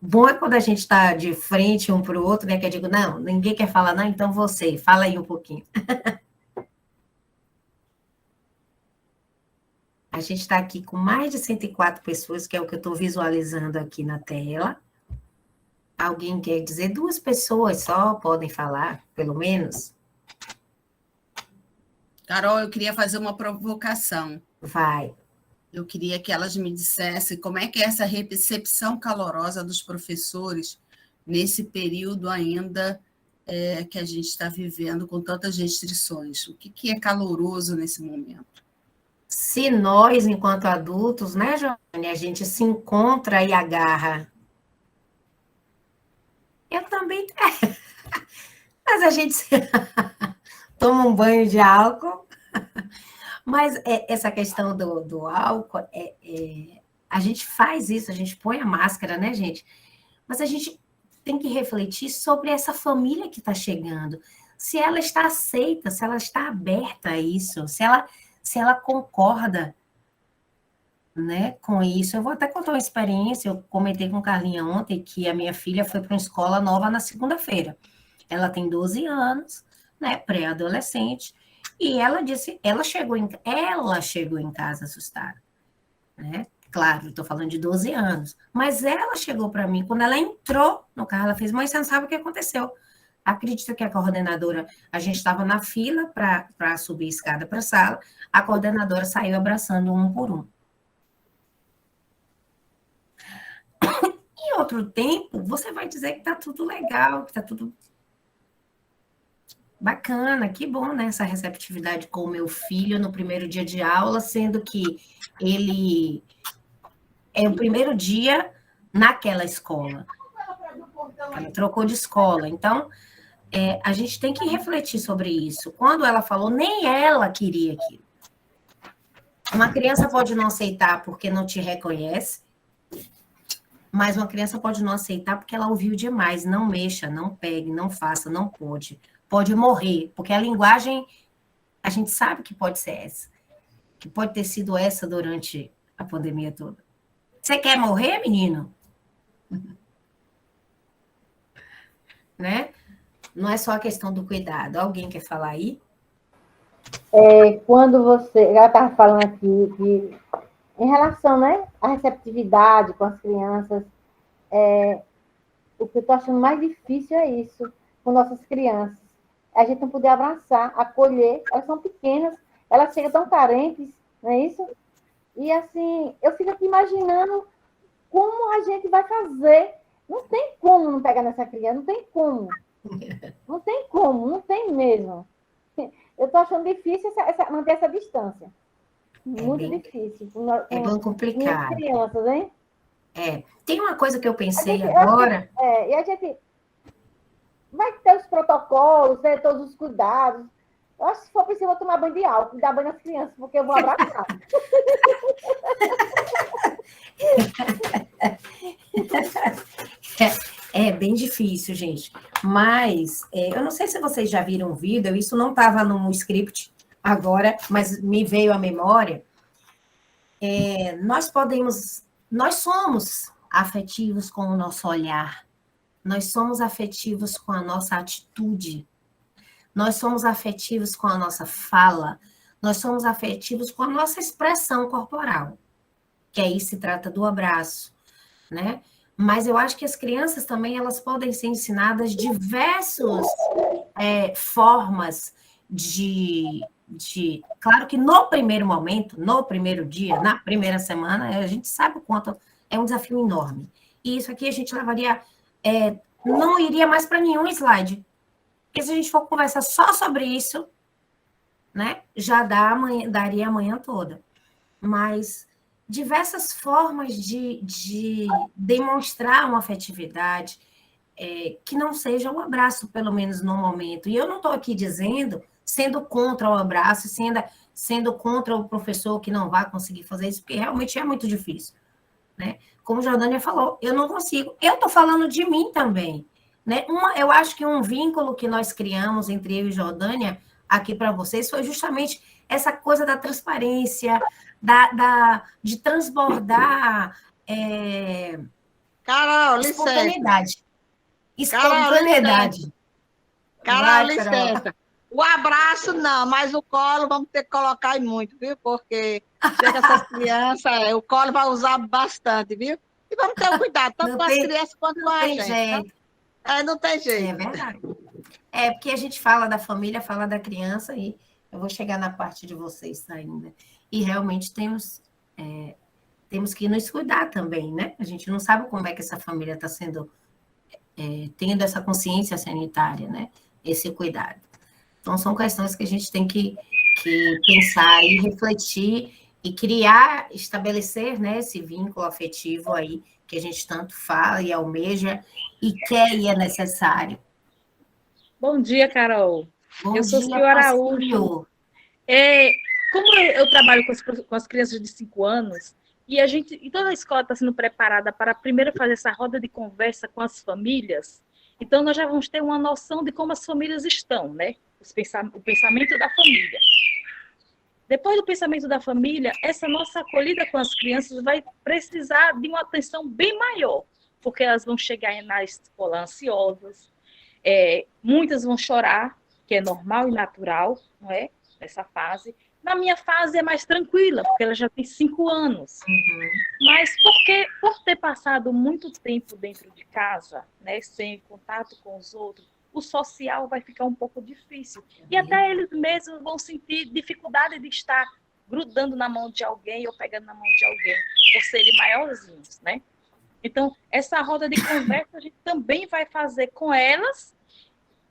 [SPEAKER 1] Bom é quando a gente está de frente um para o outro, né? Que eu digo, não, ninguém quer falar, não, então você, fala aí um pouquinho. A gente está aqui com mais de 104 pessoas, que é o que eu estou visualizando aqui na tela. Alguém quer dizer? 2 pessoas só podem falar, pelo menos?
[SPEAKER 3] Carol, eu queria fazer uma provocação.
[SPEAKER 1] Vai.
[SPEAKER 3] Eu queria que elas me dissessem como é que é essa recepção calorosa dos professores nesse período ainda que a gente está vivendo com tantas restrições. O que é caloroso nesse momento?
[SPEAKER 1] Se nós, enquanto adultos, né, Joane, a gente se encontra e agarra. Eu também. Mas a gente toma um banho de álcool. Mas essa questão do álcool, a gente faz isso, a gente põe a máscara, né, gente? Mas a gente tem que refletir sobre essa família que está chegando. Se ela está aceita, se ela está aberta a isso, se ela concorda, né, com isso. Eu vou até contar uma experiência, eu comentei com a Carlinha ontem que a minha filha foi para uma escola nova na segunda-feira. Ela tem 12 anos, né, pré-adolescente, e ela disse, ela chegou em casa assustada, né? Claro, estou falando de 12 anos, mas ela chegou para mim, quando ela entrou no carro, ela fez, mãe, você não sabe o que aconteceu. Acredita que a coordenadora, a gente estava na fila para subir a escada para a sala, a coordenadora saiu abraçando um por um. Em outro tempo, você vai dizer que está tudo legal, que está tudo bacana, que bom, né? Essa receptividade com o meu filho no primeiro dia de aula, sendo que ele é o primeiro dia naquela escola. Ela trocou de escola. Então, a gente tem que refletir sobre isso. Quando ela falou, nem ela queria aquilo. Uma criança pode não aceitar porque não te reconhece, mas uma criança pode não aceitar porque ela ouviu demais. Não mexa, não pegue, não faça, não pode. Pode morrer, porque a linguagem, a gente sabe que pode ser essa. Que pode ter sido essa durante a pandemia toda. Você quer morrer, menino? Né? Não é só a questão do cuidado. Alguém quer falar aí?
[SPEAKER 5] Quando você... Ela estava falando aqui em relação, né, à receptividade com as crianças, o que eu estou achando mais difícil é isso, com nossas crianças. A gente não poder abraçar, acolher, elas são pequenas, elas chegam tão carentes, não é isso? E assim, eu fico aqui imaginando como a gente vai fazer. Não tem como não pegar nessa criança, não tem como. Não tem como, não tem mesmo. Eu estou achando difícil manter essa distância. Muito difícil.
[SPEAKER 1] É bem complicado.
[SPEAKER 5] Crianças, hein?
[SPEAKER 1] Tem uma coisa que eu pensei agora.
[SPEAKER 5] E a gente vai ter os protocolos, ter todos os cuidados. Eu acho que se for preciso, eu vou tomar banho de álcool, dar banho nas crianças, porque eu vou abraçar.
[SPEAKER 1] É bem difícil, gente. Mas eu não sei se vocês já viram o vídeo, isso não estava no script agora, mas me veio à memória. Nós somos afetivos com o nosso olhar, nós somos afetivos com a nossa atitude, nós somos afetivos com a nossa fala, nós somos afetivos com a nossa expressão corporal, que aí se trata do abraço, né? Mas eu acho que as crianças também, elas podem ser ensinadas diversas formas de... Claro que no primeiro momento, no primeiro dia, na primeira semana, a gente sabe o quanto é um desafio enorme. E isso aqui a gente levaria... não iria mais para nenhum slide. Porque se a gente for conversar só sobre isso, né, já daria a manhã toda. Mas diversas formas de demonstrar uma afetividade que não seja um abraço, pelo menos no momento. E eu não estou aqui dizendo, sendo contra o abraço, sendo contra o professor que não vai conseguir fazer isso, porque realmente é muito difícil, né? Como a Jordânia falou, eu não consigo. Eu estou falando de mim também, né? Eu acho que um vínculo que nós criamos entre eu e Jordânia aqui para vocês foi justamente essa coisa da transparência, de transbordar
[SPEAKER 6] Carol,
[SPEAKER 1] espontaneidade.
[SPEAKER 6] Espontaneidade. Carol, licença. O abraço não, mas o colo vamos ter que colocar aí muito, viu? Porque chega essas crianças, o colo vai usar bastante, viu? E vamos ter um cuidado, tanto
[SPEAKER 1] Não
[SPEAKER 6] com as
[SPEAKER 1] tem-
[SPEAKER 6] crianças quanto com
[SPEAKER 1] Não
[SPEAKER 6] a
[SPEAKER 1] tem
[SPEAKER 6] gente.
[SPEAKER 1] jeito.
[SPEAKER 6] Não tem
[SPEAKER 1] É
[SPEAKER 6] jeito.
[SPEAKER 1] verdade. É porque a gente fala da família, fala da criança, e eu vou chegar na parte de vocês ainda. E realmente temos que nos cuidar também, né? A gente não sabe como é que essa família está sendo, tendo essa consciência sanitária, né? Esse cuidado. Então, são questões que a gente tem que pensar e refletir e criar, estabelecer, né, esse vínculo afetivo aí que a gente tanto fala e almeja e quer e é necessário.
[SPEAKER 7] Bom dia, Carol.
[SPEAKER 1] Bom
[SPEAKER 7] Eu sou
[SPEAKER 1] dia,
[SPEAKER 7] Cio Araújo.
[SPEAKER 1] Pacílio.
[SPEAKER 7] Como eu trabalho com as crianças de 5 anos, e toda a escola está sendo preparada para primeiro fazer essa roda de conversa com as famílias, então nós já vamos ter uma noção de como as famílias estão, né? O pensamento da família. Depois do pensamento da família, essa nossa acolhida com as crianças vai precisar de uma atenção bem maior, porque elas vão chegar na escola ansiosas, muitas vão chorar, que é normal e natural, não é? Nessa fase. Na minha fase é mais tranquila, porque ela já tem 5 anos.
[SPEAKER 1] Uhum.
[SPEAKER 7] Mas por ter passado muito tempo dentro de casa, né, sem contato com os outros, o social vai ficar um pouco difícil. E até eles mesmos vão sentir dificuldade de estar grudando na mão de alguém ou pegando na mão de alguém, por serem maiorzinhos, né? Então, essa roda de conversa a gente também vai fazer com elas,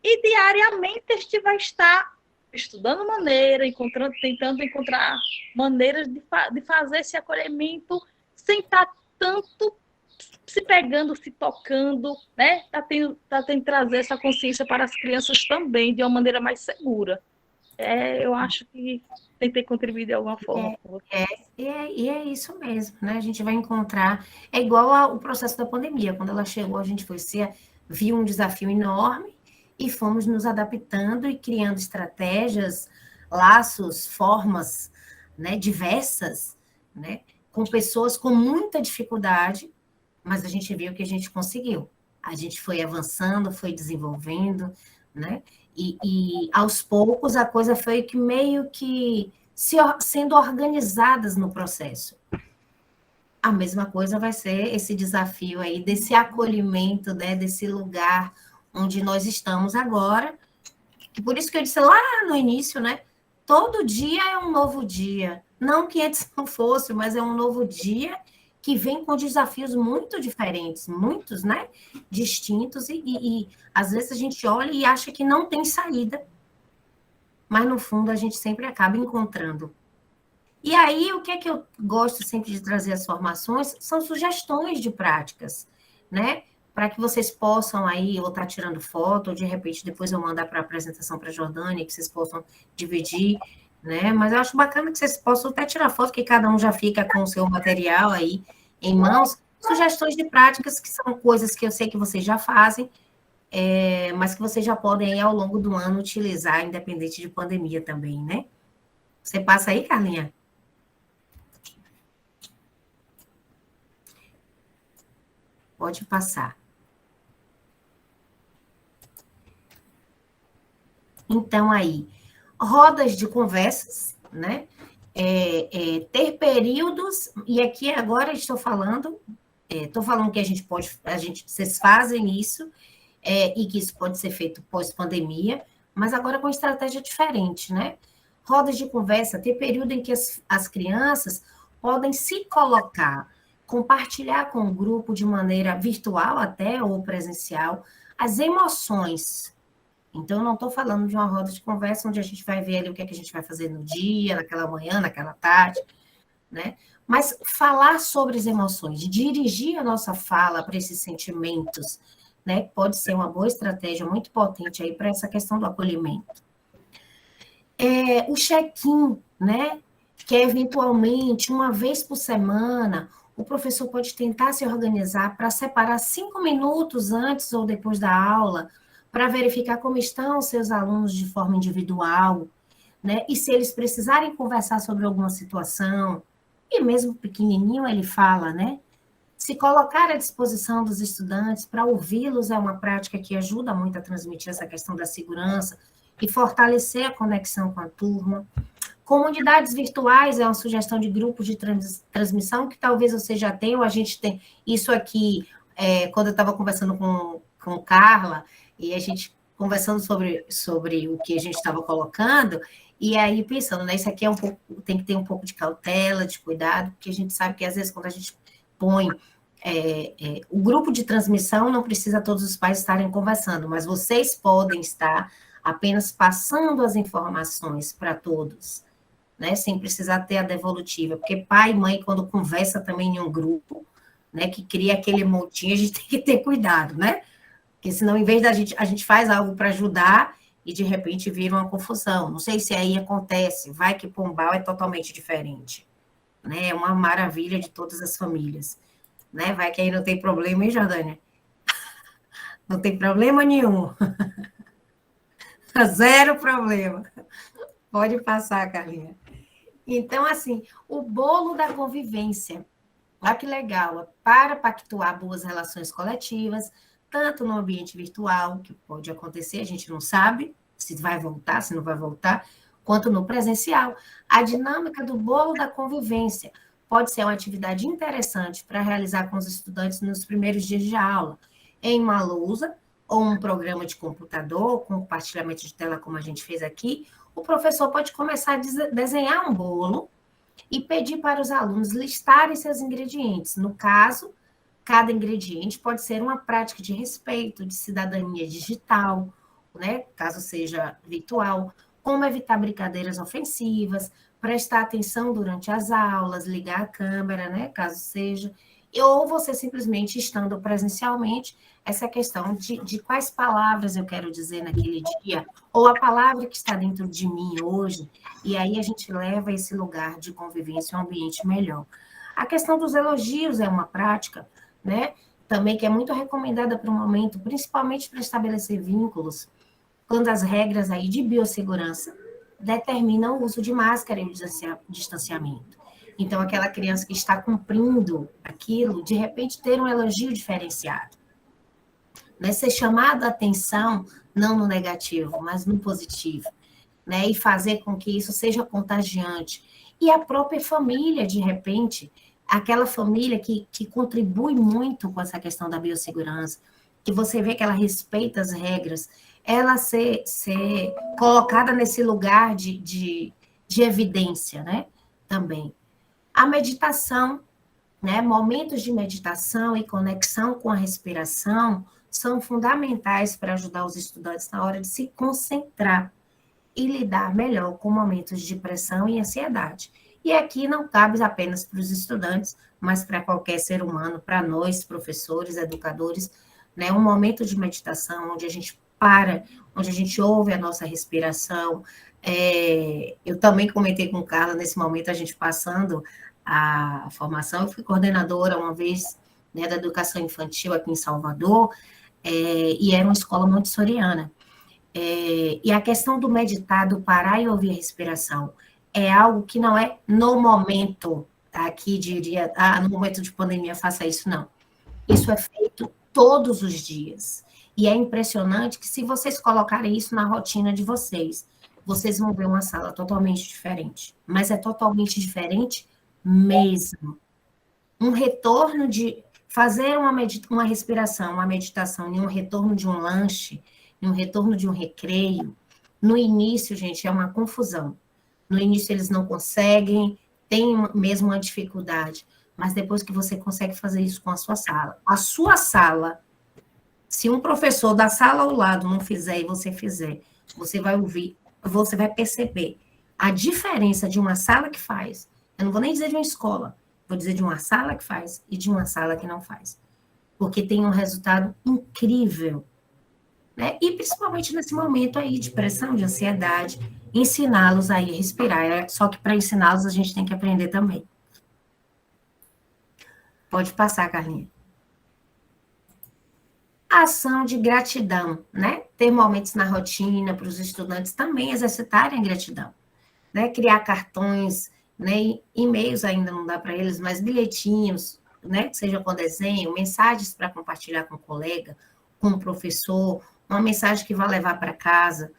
[SPEAKER 7] e diariamente a gente vai estar estudando maneira, tentando encontrar maneiras de fazer esse acolhimento sem estar tanto se pegando, se tocando, né? Tá tendo que trazer essa consciência para as crianças também, de uma maneira mais segura. Eu acho que tentei contribuir de alguma forma.
[SPEAKER 1] E é isso mesmo, né? A gente vai encontrar... É igual ao processo da pandemia. Quando ela chegou, a gente viu um desafio enorme e fomos nos adaptando e criando estratégias, laços, formas, né, diversas, né, com pessoas com muita dificuldade, mas a gente viu que a gente conseguiu. A gente foi avançando, foi desenvolvendo, né? E aos poucos a coisa foi que meio que sendo organizadas no processo. A mesma coisa vai ser esse desafio aí desse acolhimento, né, desse lugar onde nós estamos agora. E por isso que eu disse lá no início, né? Todo dia é um novo dia. Não que antes não fosse, mas é um novo dia que vem com desafios muito diferentes, muitos, né? Distintos, e às vezes a gente olha e acha que não tem saída, mas no fundo a gente sempre acaba encontrando. E aí, o que é que eu gosto sempre de trazer as formações são sugestões de práticas, né? Para que vocês possam aí, ou estar tirando foto, ou de repente depois eu mandar para a apresentação para a Jordânia, que vocês possam dividir, né? Mas eu acho bacana que vocês possam até tirar foto, que cada um já fica com o seu material aí em mãos. Sugestões de práticas, que são coisas que eu sei que vocês já fazem, mas que vocês já podem aí, ao longo do ano, utilizar, independente de pandemia também, né? Você passa aí, Carlinha? Pode passar. Então, aí, rodas de conversas, né? Ter períodos, e aqui agora estou falando que a gente vocês fazem isso, e que isso pode ser feito pós-pandemia, mas agora com estratégia diferente, né? Rodas de conversa, ter período em que as crianças podem se colocar, compartilhar com o grupo de maneira virtual até, ou presencial, as emoções. Então, eu não estou falando de uma roda de conversa onde a gente vai ver ali o que é que a gente vai fazer no dia, naquela manhã, naquela tarde, né? Mas falar sobre as emoções, dirigir a nossa fala para esses sentimentos, né? Pode ser uma boa estratégia, muito potente aí para essa questão do acolhimento. O check-in, né? Que é eventualmente, uma vez por semana, o professor pode tentar se organizar para separar 5 minutos antes ou depois da aula, para verificar como estão os seus alunos de forma individual, né? E se eles precisarem conversar sobre alguma situação, e mesmo pequenininho ele fala, né? Se colocar à disposição dos estudantes para ouvi-los é uma prática que ajuda muito a transmitir essa questão da segurança e fortalecer a conexão com a turma. Comunidades virtuais é uma sugestão de grupos de transmissão que talvez você já tenha, ou a gente tem isso aqui, quando eu estava conversando com Carla, e a gente conversando sobre o que a gente estava colocando, e aí pensando, né, isso aqui tem que ter um pouco de cautela, de cuidado, porque a gente sabe que às vezes quando a gente põe o grupo de transmissão, não precisa todos os pais estarem conversando, mas vocês podem estar apenas passando as informações para todos, né, sem precisar ter a devolutiva, porque pai e mãe, quando conversa também em um grupo, né, que cria aquele montinho, a gente tem que ter cuidado, né? Porque senão, em vez da a gente faz algo para ajudar e de repente vira uma confusão. Não sei se aí acontece, vai que Pombal é totalmente diferente, né? É uma maravilha de todas as famílias, né? Vai que aí não tem problema, hein, Jordânia? Não tem problema nenhum. Zero problema. Pode passar, Carlinha. Então, assim, o bolo da convivência. Olha que legal, para pactuar boas relações coletivas, tanto no ambiente virtual, que pode acontecer, a gente não sabe se vai voltar, se não vai voltar, quanto no presencial. A dinâmica do bolo da convivência pode ser uma atividade interessante para realizar com os estudantes nos primeiros dias de aula, em uma lousa ou um programa de computador, com compartilhamento de tela, como a gente fez aqui. O professor pode começar a desenhar um bolo e pedir para os alunos listarem seus ingredientes. No caso, cada ingrediente pode ser uma prática de respeito, de cidadania digital, né? Caso seja virtual, como evitar brincadeiras ofensivas, prestar atenção durante as aulas, ligar a câmera, né? Caso seja, ou você simplesmente estando presencialmente, essa questão de quais palavras eu quero dizer naquele dia, ou a palavra que está dentro de mim hoje, e aí a gente leva esse lugar de convivência a um ambiente melhor. A questão dos elogios é uma prática, né? Também que é muito recomendada para o momento, principalmente para estabelecer vínculos, quando as regras aí de biossegurança determinam o uso de máscara e o distanciamento. Então, aquela criança que está cumprindo aquilo, de repente ter um elogio diferenciado, né? Ser chamado a atenção, não no negativo, mas no positivo, né? E fazer com que isso seja contagiante. E a própria família, de repente, aquela família que contribui muito com essa questão da biossegurança, que você vê que ela respeita as regras, ela ser colocada nesse lugar de evidência, né? Também. A meditação, né? Momentos de meditação e conexão com a respiração são fundamentais para ajudar os estudantes na hora de se concentrar e lidar melhor com momentos de pressão e ansiedade. E aqui não cabe apenas para os estudantes, mas para qualquer ser humano, para nós, professores, educadores, né? Um momento de meditação onde a gente para, onde a gente ouve a nossa respiração. Eu também comentei com o Carla, nesse momento, a gente passando a formação, eu fui coordenadora uma vez, né, da educação infantil aqui em Salvador, e era uma escola montessoriana. E a questão do meditar, do parar e ouvir a respiração, é algo que não é no momento, aqui diria, no momento de pandemia faça isso, não. Isso é feito todos os dias. E é impressionante que se vocês colocarem isso na rotina de vocês, vocês vão ver uma sala totalmente diferente. Mas é totalmente diferente mesmo. Um retorno de fazer uma respiração, uma meditação, em um retorno de um lanche, em um retorno de um recreio, no início, gente, é uma confusão. No início eles não conseguem, tem mesmo uma dificuldade, mas depois que você consegue fazer isso com a sua sala, se um professor da sala ao lado não fizer e você fizer, você vai ouvir, você vai perceber a diferença de uma sala que faz. Eu não vou nem dizer de uma escola, vou dizer de uma sala que faz e de uma sala que não faz. Porque tem um resultado incrível, né? E principalmente nesse momento aí de pressão, de ansiedade, ensiná-los aí a respirar. Só que para ensiná-los a gente tem que aprender também. Pode passar, Carlinha. Ação de gratidão, né? Ter momentos na rotina para os estudantes também exercitarem a gratidão, né? Criar cartões, né? E-mails ainda não dá para eles, mas bilhetinhos, né? Que seja com desenho, mensagens para compartilhar com o colega, com o professor, uma mensagem que vai levar para casa,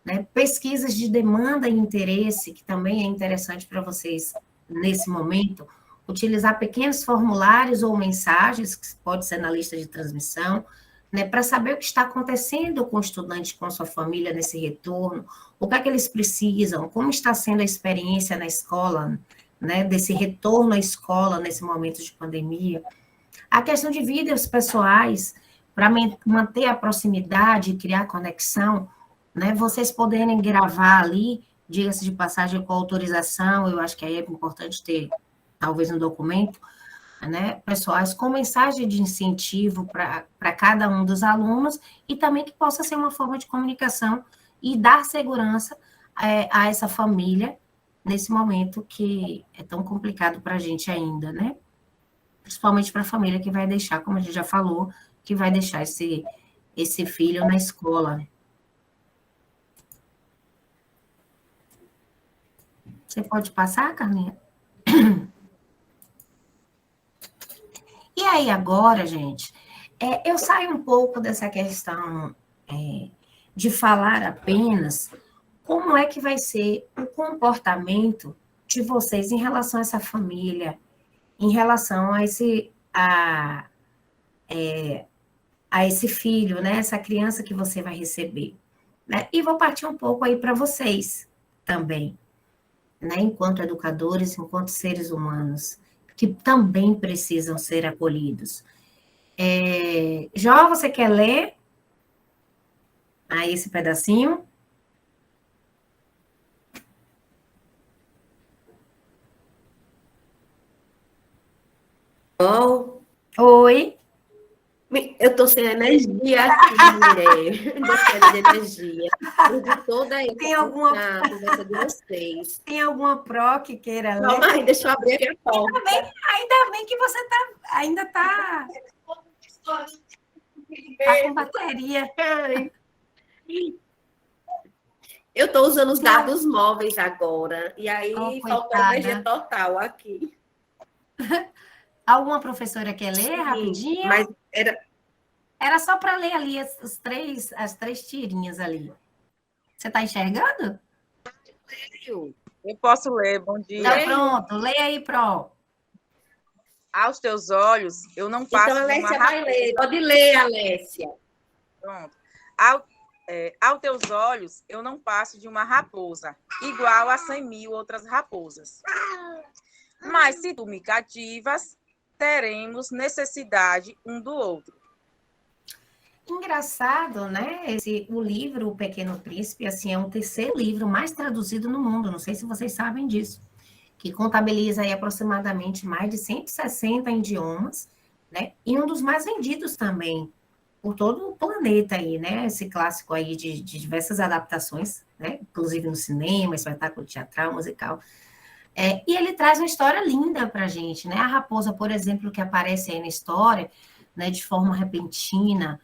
[SPEAKER 1] né? Pesquisas de demanda e interesse, que também é interessante para vocês nesse momento, utilizar pequenos formulários ou mensagens, que pode ser na lista de transmissão, né, para saber o que está acontecendo com o estudante, com a sua família nesse retorno, o que é que eles precisam, como está sendo a experiência na escola, né, desse retorno à escola nesse momento de pandemia. A questão de vídeos pessoais, para manter a proximidade e criar conexão, né, vocês poderem gravar ali, diga-se de passagem, com autorização, eu acho que aí é importante ter, talvez, um documento, né, pessoais, com mensagem de incentivo para cada um dos alunos, e também que possa ser uma forma de comunicação e dar segurança a essa família, nesse momento que é tão complicado para a gente ainda, né? Principalmente para a família que vai deixar, como a gente já falou, que vai deixar esse filho na escola. Você pode passar, Carlinha? E aí, agora, gente, eu saio um pouco dessa questão de falar apenas como é que vai ser o comportamento de vocês em relação a essa família, em relação a esse filho, né? Essa criança que você vai receber. Né? E vou partir um pouco aí para vocês também, né? Enquanto educadores, enquanto seres humanos, que também precisam ser acolhidos. Jó, você quer ler aí esse pedacinho?
[SPEAKER 2] Oh,
[SPEAKER 1] Oi.
[SPEAKER 2] eu estou sem energia aqui, estou sem energia. De toda essa
[SPEAKER 1] Tem alguma
[SPEAKER 2] conversa de vocês.
[SPEAKER 1] Tem alguma pró que queira ler?
[SPEAKER 2] Calma aí, deixa eu abrir aqui a porta.
[SPEAKER 1] Ainda bem que você ainda está com bateria.
[SPEAKER 2] Eu estou usando os dados móveis agora, e aí faltou
[SPEAKER 1] coitada.
[SPEAKER 2] energia total aqui.
[SPEAKER 1] Alguma professora quer ler rapidinho?
[SPEAKER 2] Mas
[SPEAKER 1] Era só para ler ali as três tirinhas ali. Você está enxergando?
[SPEAKER 8] Eu posso ler, bom dia.
[SPEAKER 1] Tá pronto, leia aí, Pro.
[SPEAKER 8] Aos teus olhos, eu não passo
[SPEAKER 2] então,
[SPEAKER 8] de uma
[SPEAKER 2] Alessia vai ler. Pode ler, Alessia.
[SPEAKER 8] Pronto. Aos teus olhos, eu não passo de uma raposa, igual a 100.000 outras raposas. Mas se tu me cativas, teremos necessidade um do outro.
[SPEAKER 1] Engraçado, né? O livro O Pequeno Príncipe, assim, é o terceiro livro mais traduzido no mundo. Não sei se vocês sabem disso. Que contabiliza aí aproximadamente mais de 160 idiomas, né? E um dos mais vendidos também por todo o planeta aí, né? Esse clássico aí de diversas adaptações, né? Inclusive no cinema, espetáculo teatral, musical. E ele traz uma história linda para a gente, né? A raposa, por exemplo, que aparece aí na história, né? De forma repentina,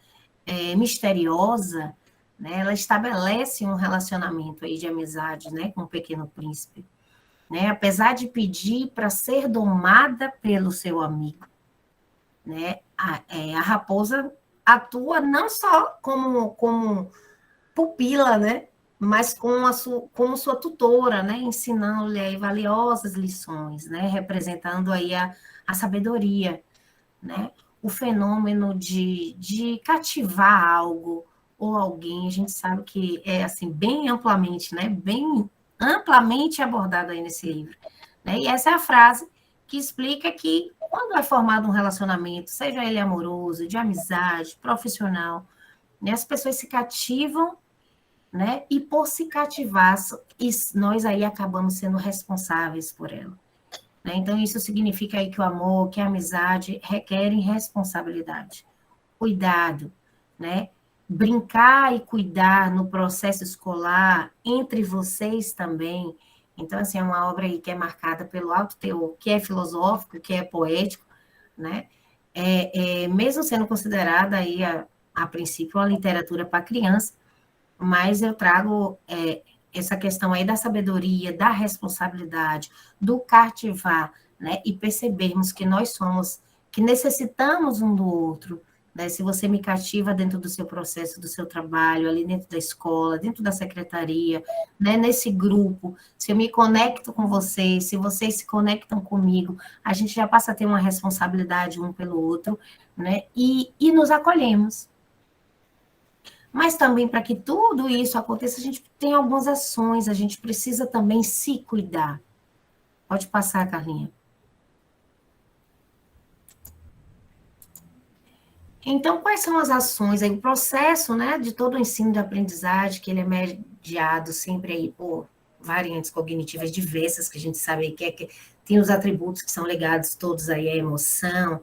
[SPEAKER 1] misteriosa, né? Ela estabelece um relacionamento aí de amizade, né? Com o Pequeno Príncipe. Né, apesar de pedir para ser domada pelo seu amigo, né, a raposa atua não só como pupila, né, mas como sua tutora, né, ensinando-lhe aí valiosas lições, né, representando aí a sabedoria, né, o fenômeno de cativar algo ou alguém, a gente sabe que é assim bem amplamente, né, bem amplamente abordado aí nesse livro. Né? E essa é a frase que explica que quando é formado um relacionamento, seja ele amoroso, de amizade, profissional, né, as pessoas se cativam, né, e por se cativar, nós aí acabamos sendo responsáveis por ela. Né? Então, isso significa aí que o amor, que a amizade requerem responsabilidade, cuidado, né? Brincar e cuidar no processo escolar, entre vocês também. Então, assim, é uma obra aí que é marcada pelo alto teor, que é filosófico, que é poético, né? Mesmo sendo considerada aí, a princípio, uma literatura para criança, mas eu trago essa questão aí da sabedoria, da responsabilidade, do cativar, né? E percebermos que nós somos, que necessitamos um do outro, né? Se você me cativa dentro do seu processo, do seu trabalho, ali dentro da escola, dentro da secretaria, né? Nesse grupo, se eu me conecto com vocês, se vocês se conectam comigo, a gente já passa a ter uma responsabilidade um pelo outro, né? E nos acolhemos. Mas também, para que tudo isso aconteça, a gente tem algumas ações, a gente precisa também se cuidar. Pode passar, Carlinha. Então, quais são as ações? Aí, o processo, né, de todo o ensino de aprendizagem, que ele é mediado sempre aí por variantes cognitivas diversas, que a gente sabe aí que tem os atributos que são ligados todos aí à emoção,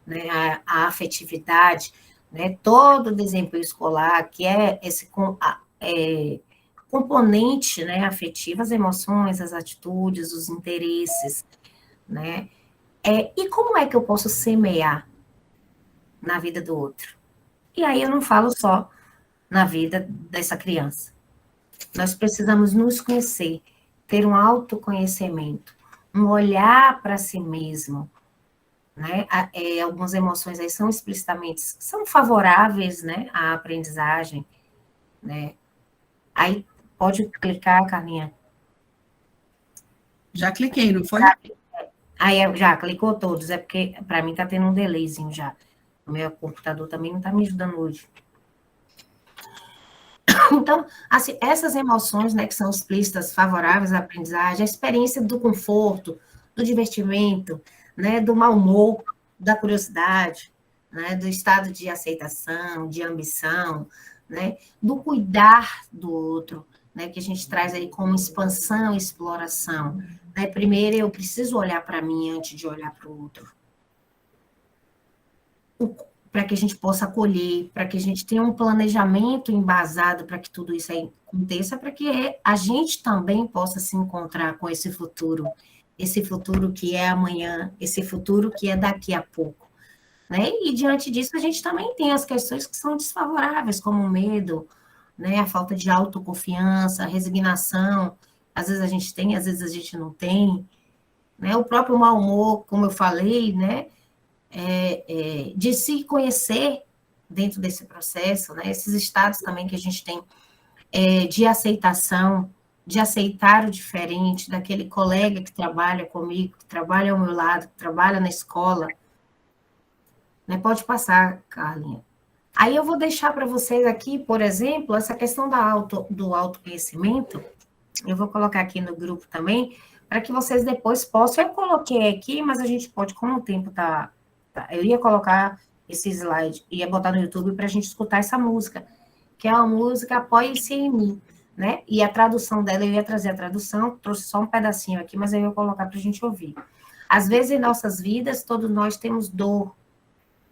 [SPEAKER 1] né, à afetividade, né, todo o desempenho escolar, que é esse componente, né, afetivo, as emoções, as atitudes, os interesses, né? E como é que eu posso semear na vida do outro? E aí eu não falo só na vida dessa criança. Nós precisamos nos conhecer, ter um autoconhecimento, um olhar para si mesmo, né? Algumas emoções aí são explicitamente, são favoráveis, né, à aprendizagem, né? Aí pode clicar, Carlinha.
[SPEAKER 3] Já cliquei, não foi?
[SPEAKER 1] Aí já clicou todos, é porque para mim tá tendo um delayzinho já. O meu computador também não está me ajudando hoje. Então, assim, essas emoções, né, que são explícitas, favoráveis à aprendizagem, a experiência do conforto, do divertimento, né, do mau humor, da curiosidade, né, do estado de aceitação, de ambição, né, do cuidar do outro, né, que a gente traz aí como expansão e exploração. Né? Primeiro, eu preciso olhar para mim antes de olhar para o outro. Para que a gente possa acolher, para que a gente tenha um planejamento embasado para que tudo isso aí aconteça, para que a gente também possa se encontrar com esse futuro que é amanhã, esse futuro que é daqui a pouco, né? E diante disso a gente também tem as questões que são desfavoráveis, como o medo, né? A falta de autoconfiança, a resignação, às vezes a gente tem, às vezes a gente não tem, né? O próprio mau humor, como eu falei, né? De se conhecer dentro desse processo, né? Esses estados também que a gente tem de aceitação, de aceitar o diferente, daquele colega que trabalha comigo, que trabalha ao meu lado, que trabalha na escola. Né? Pode passar, Carlinha. Aí eu vou deixar para vocês aqui, por exemplo, essa questão do autoconhecimento, eu vou colocar aqui no grupo também, para que vocês depois possam, eu coloquei aqui, mas a gente pode, como o tempo está. Eu ia colocar esse slide, ia botar no YouTube para a gente escutar essa música, que é uma música Apoie-se em Mim, né? E a tradução dela, eu ia trazer a tradução, trouxe só um pedacinho aqui, mas eu ia colocar para a gente ouvir. Às vezes, em nossas vidas, todos nós temos dor,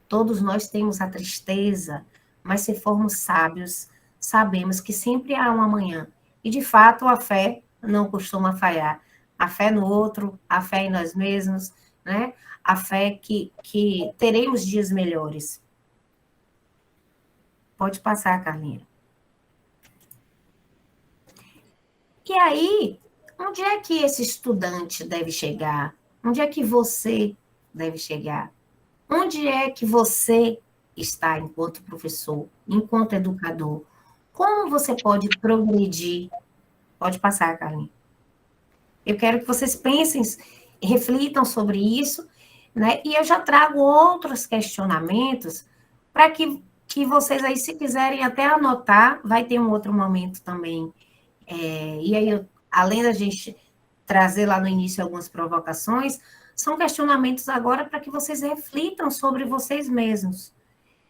[SPEAKER 1] todos nós temos a tristeza, mas se formos sábios, sabemos que sempre há um amanhã. E, de fato, a fé não costuma falhar. A fé no outro, a fé em nós mesmos, né? A fé que teremos dias melhores. Pode passar, Carlinha. E aí, onde é que esse estudante deve chegar? Onde é que você deve chegar? Onde é que você está enquanto professor, enquanto educador? Como você pode progredir? Pode passar, Carlinha. Eu quero que vocês pensem, reflitam sobre isso, né? E eu já trago outros questionamentos para que vocês aí, se quiserem até anotar, vai ter um outro momento também. E aí, além da gente trazer lá no início algumas provocações, são questionamentos agora para que vocês reflitam sobre vocês mesmos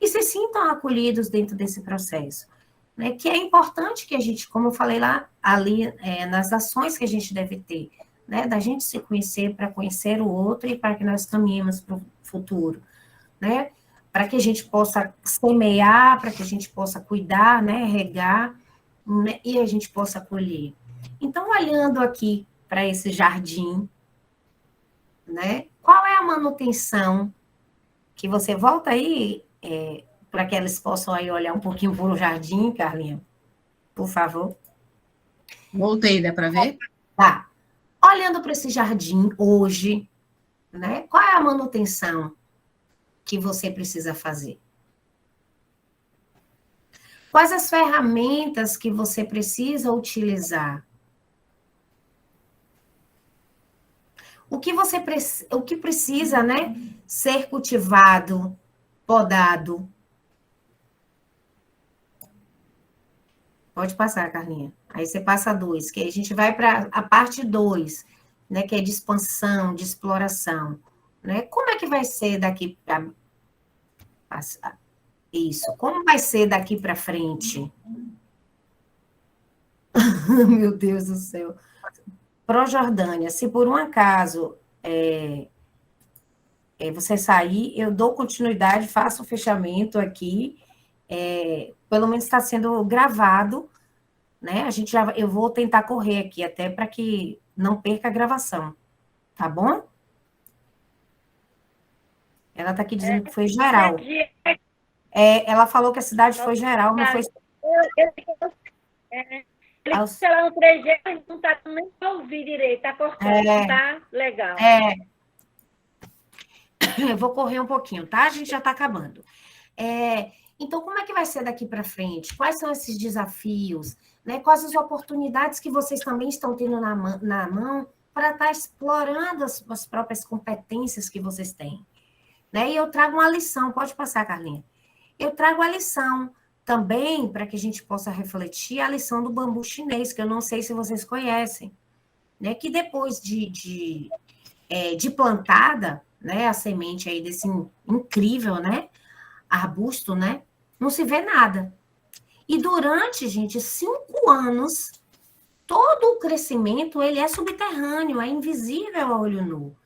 [SPEAKER 1] e se sintam acolhidos dentro desse processo. Né? Que é importante que a gente, como eu falei lá, ali, nas ações que a gente deve ter, né? Da gente se conhecer para conhecer o outro e para que nós caminhemos para o futuro, né? Para que a gente possa semear, para que a gente possa cuidar, né? Regar, né? E a gente possa colher. Então, olhando aqui para esse jardim, né? Qual é a manutenção que você volta aí, para que eles possam aí olhar um pouquinho para o jardim, Carlinha? Por favor.
[SPEAKER 3] Voltei, dá para ver?
[SPEAKER 1] Tá. Olhando para esse jardim hoje, né? Qual é a manutenção que você precisa fazer? Quais as ferramentas que você precisa utilizar? O que precisa, né, ser cultivado, podado? Pode passar, Carlinha. Aí você passa 2, que aí a gente vai para a parte 2, né, que é de expansão, de exploração, né? Como é que vai ser daqui para isso? Como vai ser daqui para frente? Meu Deus do céu. Pro-Jordânia, se por um acaso você sair, eu dou continuidade, faço o fechamento aqui, pelo menos está sendo gravado, né? Eu vou tentar correr aqui até para que não perca a gravação, tá bom? Ela está aqui dizendo que foi geral. Ela falou que a cidade foi geral, não foi...
[SPEAKER 9] Ele lá no 3G, mas não está nem para ouvir direito, está cortando, não está legal.
[SPEAKER 1] Eu vou correr um pouquinho, tá? A gente já está acabando. Então, como é que vai ser daqui para frente? Quais são esses desafios? Né? Quais as oportunidades que vocês também estão tendo na mão para estar explorando as próprias competências que vocês têm? Né? E eu trago uma lição, pode passar, Carlinha. Eu trago a lição também, para que a gente possa refletir, a lição do bambu chinês, que eu não sei se vocês conhecem, né? Que depois de plantada, né, a semente aí desse incrível, né, arbusto, né, não se vê nada. E durante, gente, 5 anos, todo o crescimento, ele é subterrâneo, é invisível a olho nu,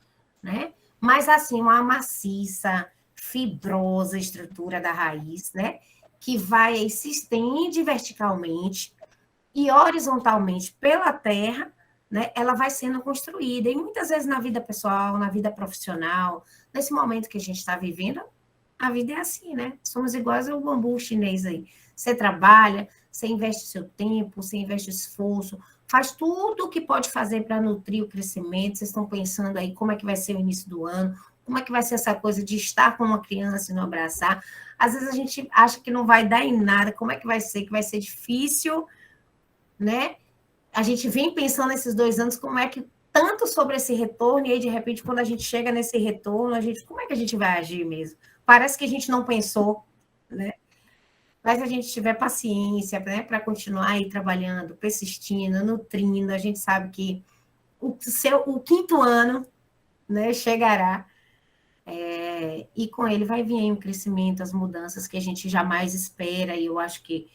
[SPEAKER 1] né? Mas, assim, uma maciça, fibrosa estrutura da raiz, né, que vai se estende verticalmente e horizontalmente pela terra, né, ela vai sendo construída. E muitas vezes na vida pessoal, na vida profissional, nesse momento que a gente está vivendo, a vida é assim, né? Somos iguais ao bambu chinês aí. Você trabalha, você investe seu tempo, você investe esforço, faz tudo o que pode fazer para nutrir o crescimento. Vocês estão pensando aí como é que vai ser o início do ano, como é que vai ser essa coisa de estar com uma criança e não abraçar. Às vezes a gente acha que não vai dar em nada, como é que vai ser difícil, né? A gente vem pensando nesses 2 anos, como é que tanto sobre esse retorno, e aí, de repente, quando a gente chega nesse retorno, como é que a gente vai agir mesmo? Parece que a gente não pensou, né? Mas a gente tiver paciência, né, para continuar aí trabalhando, persistindo, nutrindo, a gente sabe que o 5º ano, né, chegará, e com ele vai vir aí um crescimento, as mudanças que a gente jamais espera, e eu acho que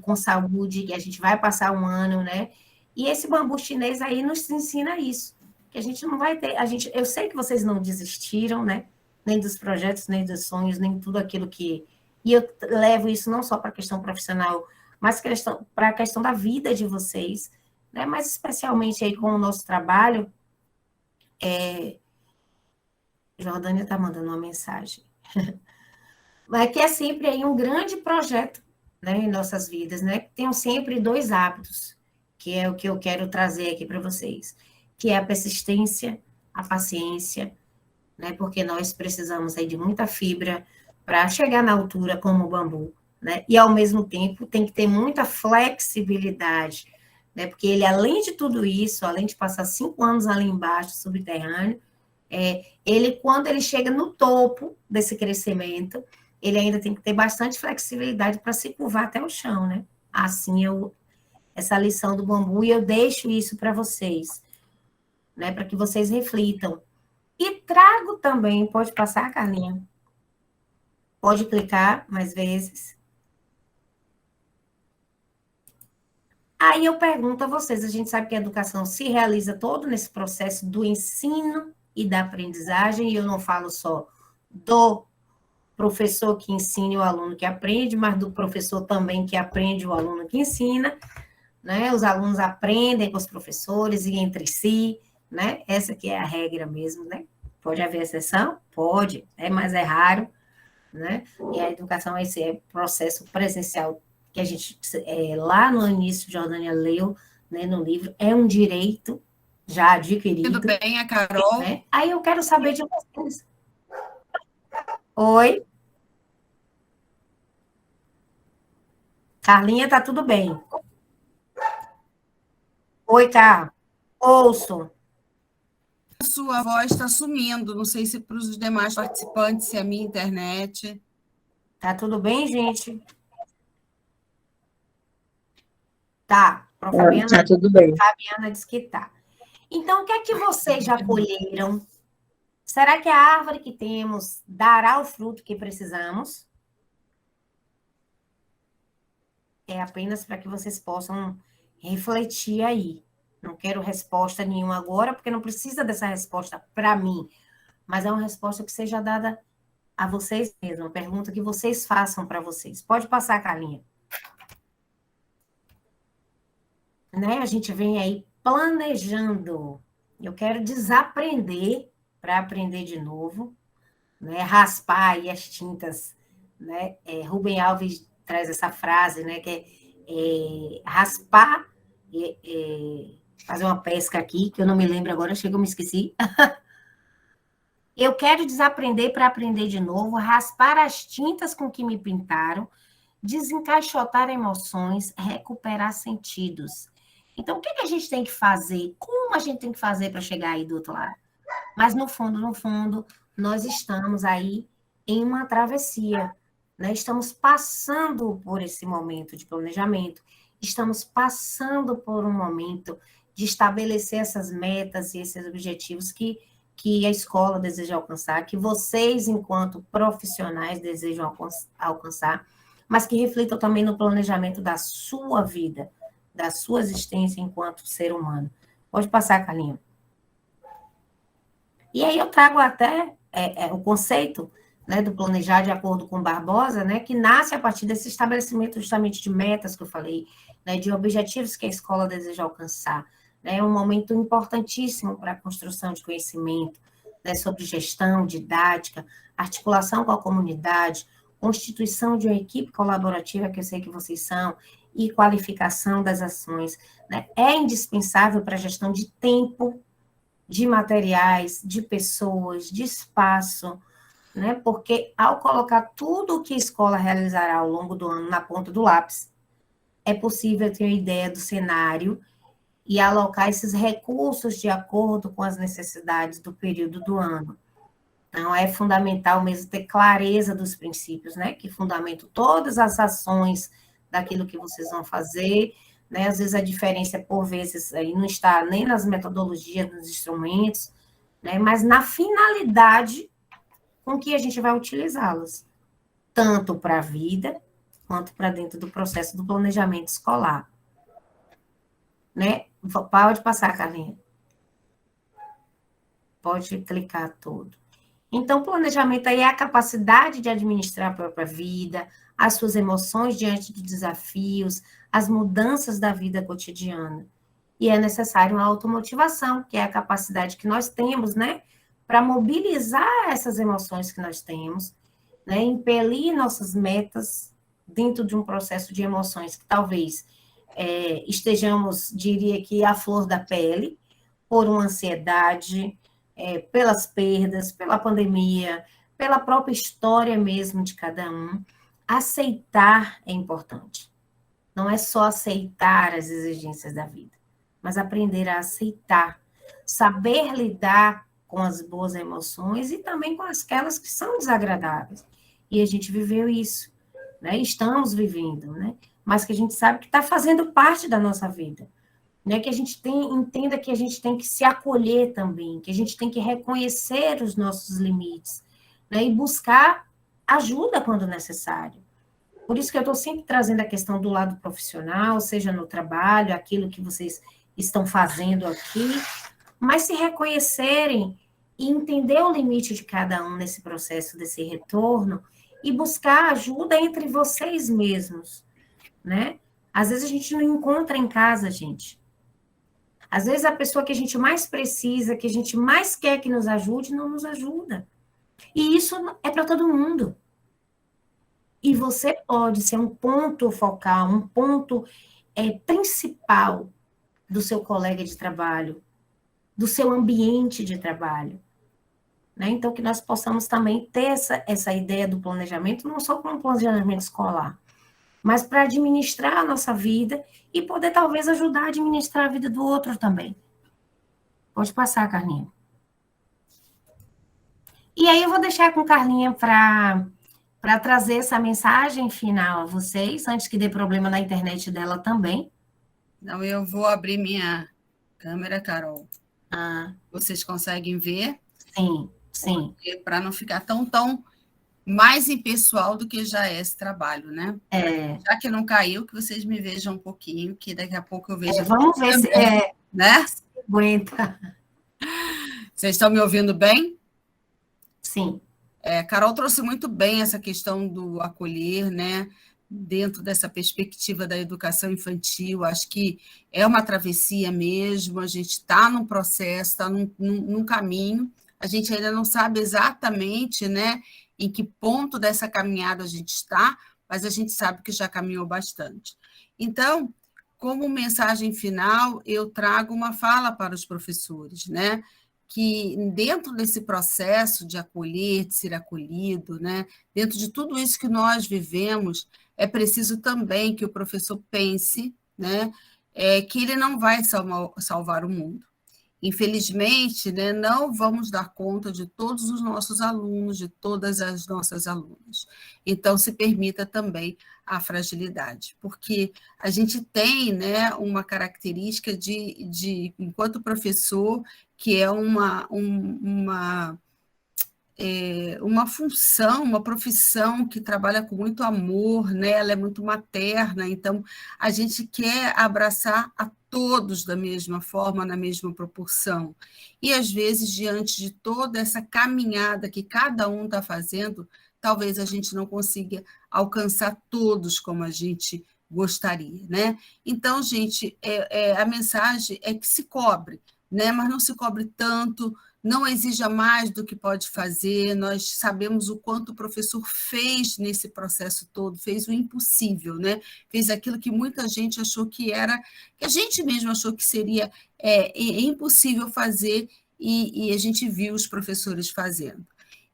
[SPEAKER 1] com saúde, que a gente vai passar um ano, né? E esse bambu chinês aí nos ensina isso, que a gente não vai ter, eu sei que vocês não desistiram, né? Nem dos projetos, nem dos sonhos, nem tudo aquilo que... E eu levo isso não só para a questão profissional, mas para a questão da vida de vocês, né? Mas especialmente aí com o nosso trabalho, Jordânia está mandando uma mensagem. Mas que é sempre aí um grande projeto, né, em nossas vidas, né? Tenham sempre 2 hábitos, que é o que eu quero trazer aqui para vocês, que é a persistência, a paciência, né? Porque nós precisamos aí de muita fibra para chegar na altura como o bambu, né? E ao mesmo tempo tem que ter muita flexibilidade, né? Porque ele, além de tudo isso, além de passar 5 anos ali embaixo, subterrâneo, ele, quando ele chega no topo desse crescimento, ele ainda tem que ter bastante flexibilidade para se curvar até o chão, né? Assim, essa lição do bambu, e eu deixo isso para vocês, né? Para que vocês reflitam. E trago também, pode passar, Carlinha? Pode clicar mais vezes. Aí eu pergunto a vocês, a gente sabe que a educação se realiza todo nesse processo do ensino e da aprendizagem, e eu não falo só do professor que ensina e o aluno que aprende, mas do professor também que aprende o aluno que ensina, né? Os alunos aprendem com os professores e entre si, né? Essa que é a regra mesmo, né? Pode haver exceção? Pode, mas é raro, né? E a educação, esse processo presencial que a gente, lá no início, Jordânia leu, né, no livro, é um direito já adquirido.
[SPEAKER 3] Tudo bem, a Carol?
[SPEAKER 1] Né? Aí eu quero saber de vocês. Oi? Carlinha, tá tudo bem. Oi, Carla. Ouço.
[SPEAKER 3] Sua voz está sumindo. Não sei se para os demais participantes, se é a minha internet.
[SPEAKER 1] Tá tudo bem, gente? Tá.
[SPEAKER 2] Tá tudo bem.
[SPEAKER 1] Fabiana disse que tá. Então, o que é que vocês já colheram? Será que a árvore que temos dará o fruto que precisamos? É apenas para que vocês possam refletir aí. Não quero resposta nenhuma agora, porque não precisa dessa resposta para mim, mas é uma resposta que seja dada a vocês mesmos, uma pergunta que vocês façam para vocês. Pode passar, Carlinha. Né? A gente vem aí planejando. Eu quero desaprender para aprender de novo, né? Raspar aí as tintas, né? Rubem Alves traz essa frase, né? Que é raspar, fazer uma pesca aqui, que eu não me lembro agora, chega, eu me esqueci. Eu quero desaprender para aprender de novo, raspar as tintas com que me pintaram, desencaixotar emoções, recuperar sentidos. Então, o que a gente tem que fazer? Como a gente tem que fazer para chegar aí do outro lado? Mas, no fundo, nós estamos aí em uma travessia, né? Estamos passando por esse momento de planejamento, estamos passando por um momento de estabelecer essas metas e esses objetivos que a escola deseja alcançar, que vocês, enquanto profissionais, desejam alcançar, mas que reflitam também no planejamento da sua vida, da sua existência enquanto ser humano. Pode passar, Carlinhos. E aí eu trago até o conceito, né, do planejar de acordo com Barbosa, né, que nasce a partir desse estabelecimento justamente de metas que eu falei, né, de objetivos que a escola deseja alcançar. É um momento importantíssimo para a construção de conhecimento, né, sobre gestão, didática, articulação com a comunidade, constituição de uma equipe colaborativa, que eu sei que vocês são, e qualificação das ações, né? É indispensável para a gestão de tempo, de materiais, de pessoas, de espaço, né? Porque ao colocar tudo o que a escola realizará ao longo do ano na ponta do lápis, é possível ter uma ideia do cenário e alocar esses recursos de acordo com as necessidades do período do ano. Então, é fundamental mesmo ter clareza dos princípios, né? Que fundamentam todas as ações daquilo que vocês vão fazer, né? Às vezes a diferença, por vezes, aí não está nem nas metodologias, nos instrumentos, né? Mas na finalidade com que a gente vai utilizá-las, tanto para a vida, quanto para dentro do processo do planejamento escolar. Né? Pode passar, Carlinha. Pode clicar tudo. Então, planejamento aí é a capacidade de administrar a própria vida, as suas emoções diante dos desafios, as mudanças da vida cotidiana. E é necessário uma automotivação, que é a capacidade que nós temos, né, para mobilizar essas emoções que nós temos, né, impelir nossas metas dentro de um processo de emoções que talvez estejamos, diria que, à flor da pele, por uma ansiedade, pelas perdas, pela pandemia, pela própria história mesmo de cada um. Aceitar é importante. Não é só aceitar as exigências da vida, mas aprender a aceitar, saber lidar com as boas emoções e também com aquelas que são desagradáveis. E a gente viveu isso, né? Estamos vivendo, né? Mas que a gente sabe que está fazendo parte da nossa vida, né? Que a gente entenda que a gente tem que se acolher também, que a gente tem que reconhecer os nossos limites, né? E buscar ajuda quando necessário. Por isso que eu estou sempre trazendo a questão do lado profissional, seja no trabalho, aquilo que vocês estão fazendo aqui, mas se reconhecerem e entender o limite de cada um nesse processo desse retorno e buscar ajuda entre vocês mesmos, né? Às vezes a gente não encontra em casa, gente. Às vezes a pessoa que a gente mais precisa, que a gente mais quer que nos ajude, não nos ajuda. E isso é para todo mundo. E você pode ser um ponto focal, um ponto principal do seu colega de trabalho, do seu ambiente de trabalho. Né? Então, que nós possamos também ter essa ideia do planejamento, não só como um planejamento escolar, mas para administrar a nossa vida e poder talvez ajudar a administrar a vida do outro também. Pode passar, Carlinha. E aí eu vou deixar com Carlinha para trazer essa mensagem final a vocês, antes que dê problema na internet dela também.
[SPEAKER 3] Não, eu vou abrir minha câmera, Carol. Vocês conseguem ver?
[SPEAKER 1] Sim, sim.
[SPEAKER 3] Para não ficar tão mais impessoal do que já é esse trabalho, né? Já que não caiu, que vocês me vejam um pouquinho, que daqui a pouco eu vejo.
[SPEAKER 1] Vamos ver se
[SPEAKER 3] né?
[SPEAKER 1] Se aguenta.
[SPEAKER 3] Vocês estão me ouvindo bem?
[SPEAKER 1] Sim.
[SPEAKER 3] Carol trouxe muito bem essa questão do acolher, né? Dentro dessa perspectiva da educação infantil. Acho que é uma travessia mesmo, a gente está num processo, está num caminho, a gente ainda não sabe exatamente, né, em que ponto dessa caminhada a gente está, mas a gente sabe que já caminhou bastante. Então, como mensagem final, eu trago uma fala para os professores, né, que dentro desse processo de acolher, de ser acolhido, né, dentro de tudo isso que nós vivemos, é preciso também que o professor pense, né, que ele não vai salvar o mundo. Infelizmente, né, não vamos dar conta de todos os nossos alunos, de todas as nossas alunas. Então, se permita também a fragilidade, porque a gente tem, né, uma característica enquanto professor, que é uma função, uma profissão que trabalha com muito amor, né? Ela é muito materna, então a gente quer abraçar a todos da mesma forma, na mesma proporção. E, às vezes, diante de toda essa caminhada que cada um está fazendo, talvez a gente não consiga alcançar todos como a gente gostaria, né? Então, gente, a mensagem é que se cobre, né? Mas não se cobre tanto, não exija mais do que pode fazer. Nós sabemos o quanto o professor fez nesse processo todo, fez o impossível, né? Fez aquilo que muita gente achou que a gente mesmo achou que seria impossível fazer, e a gente viu os professores fazendo.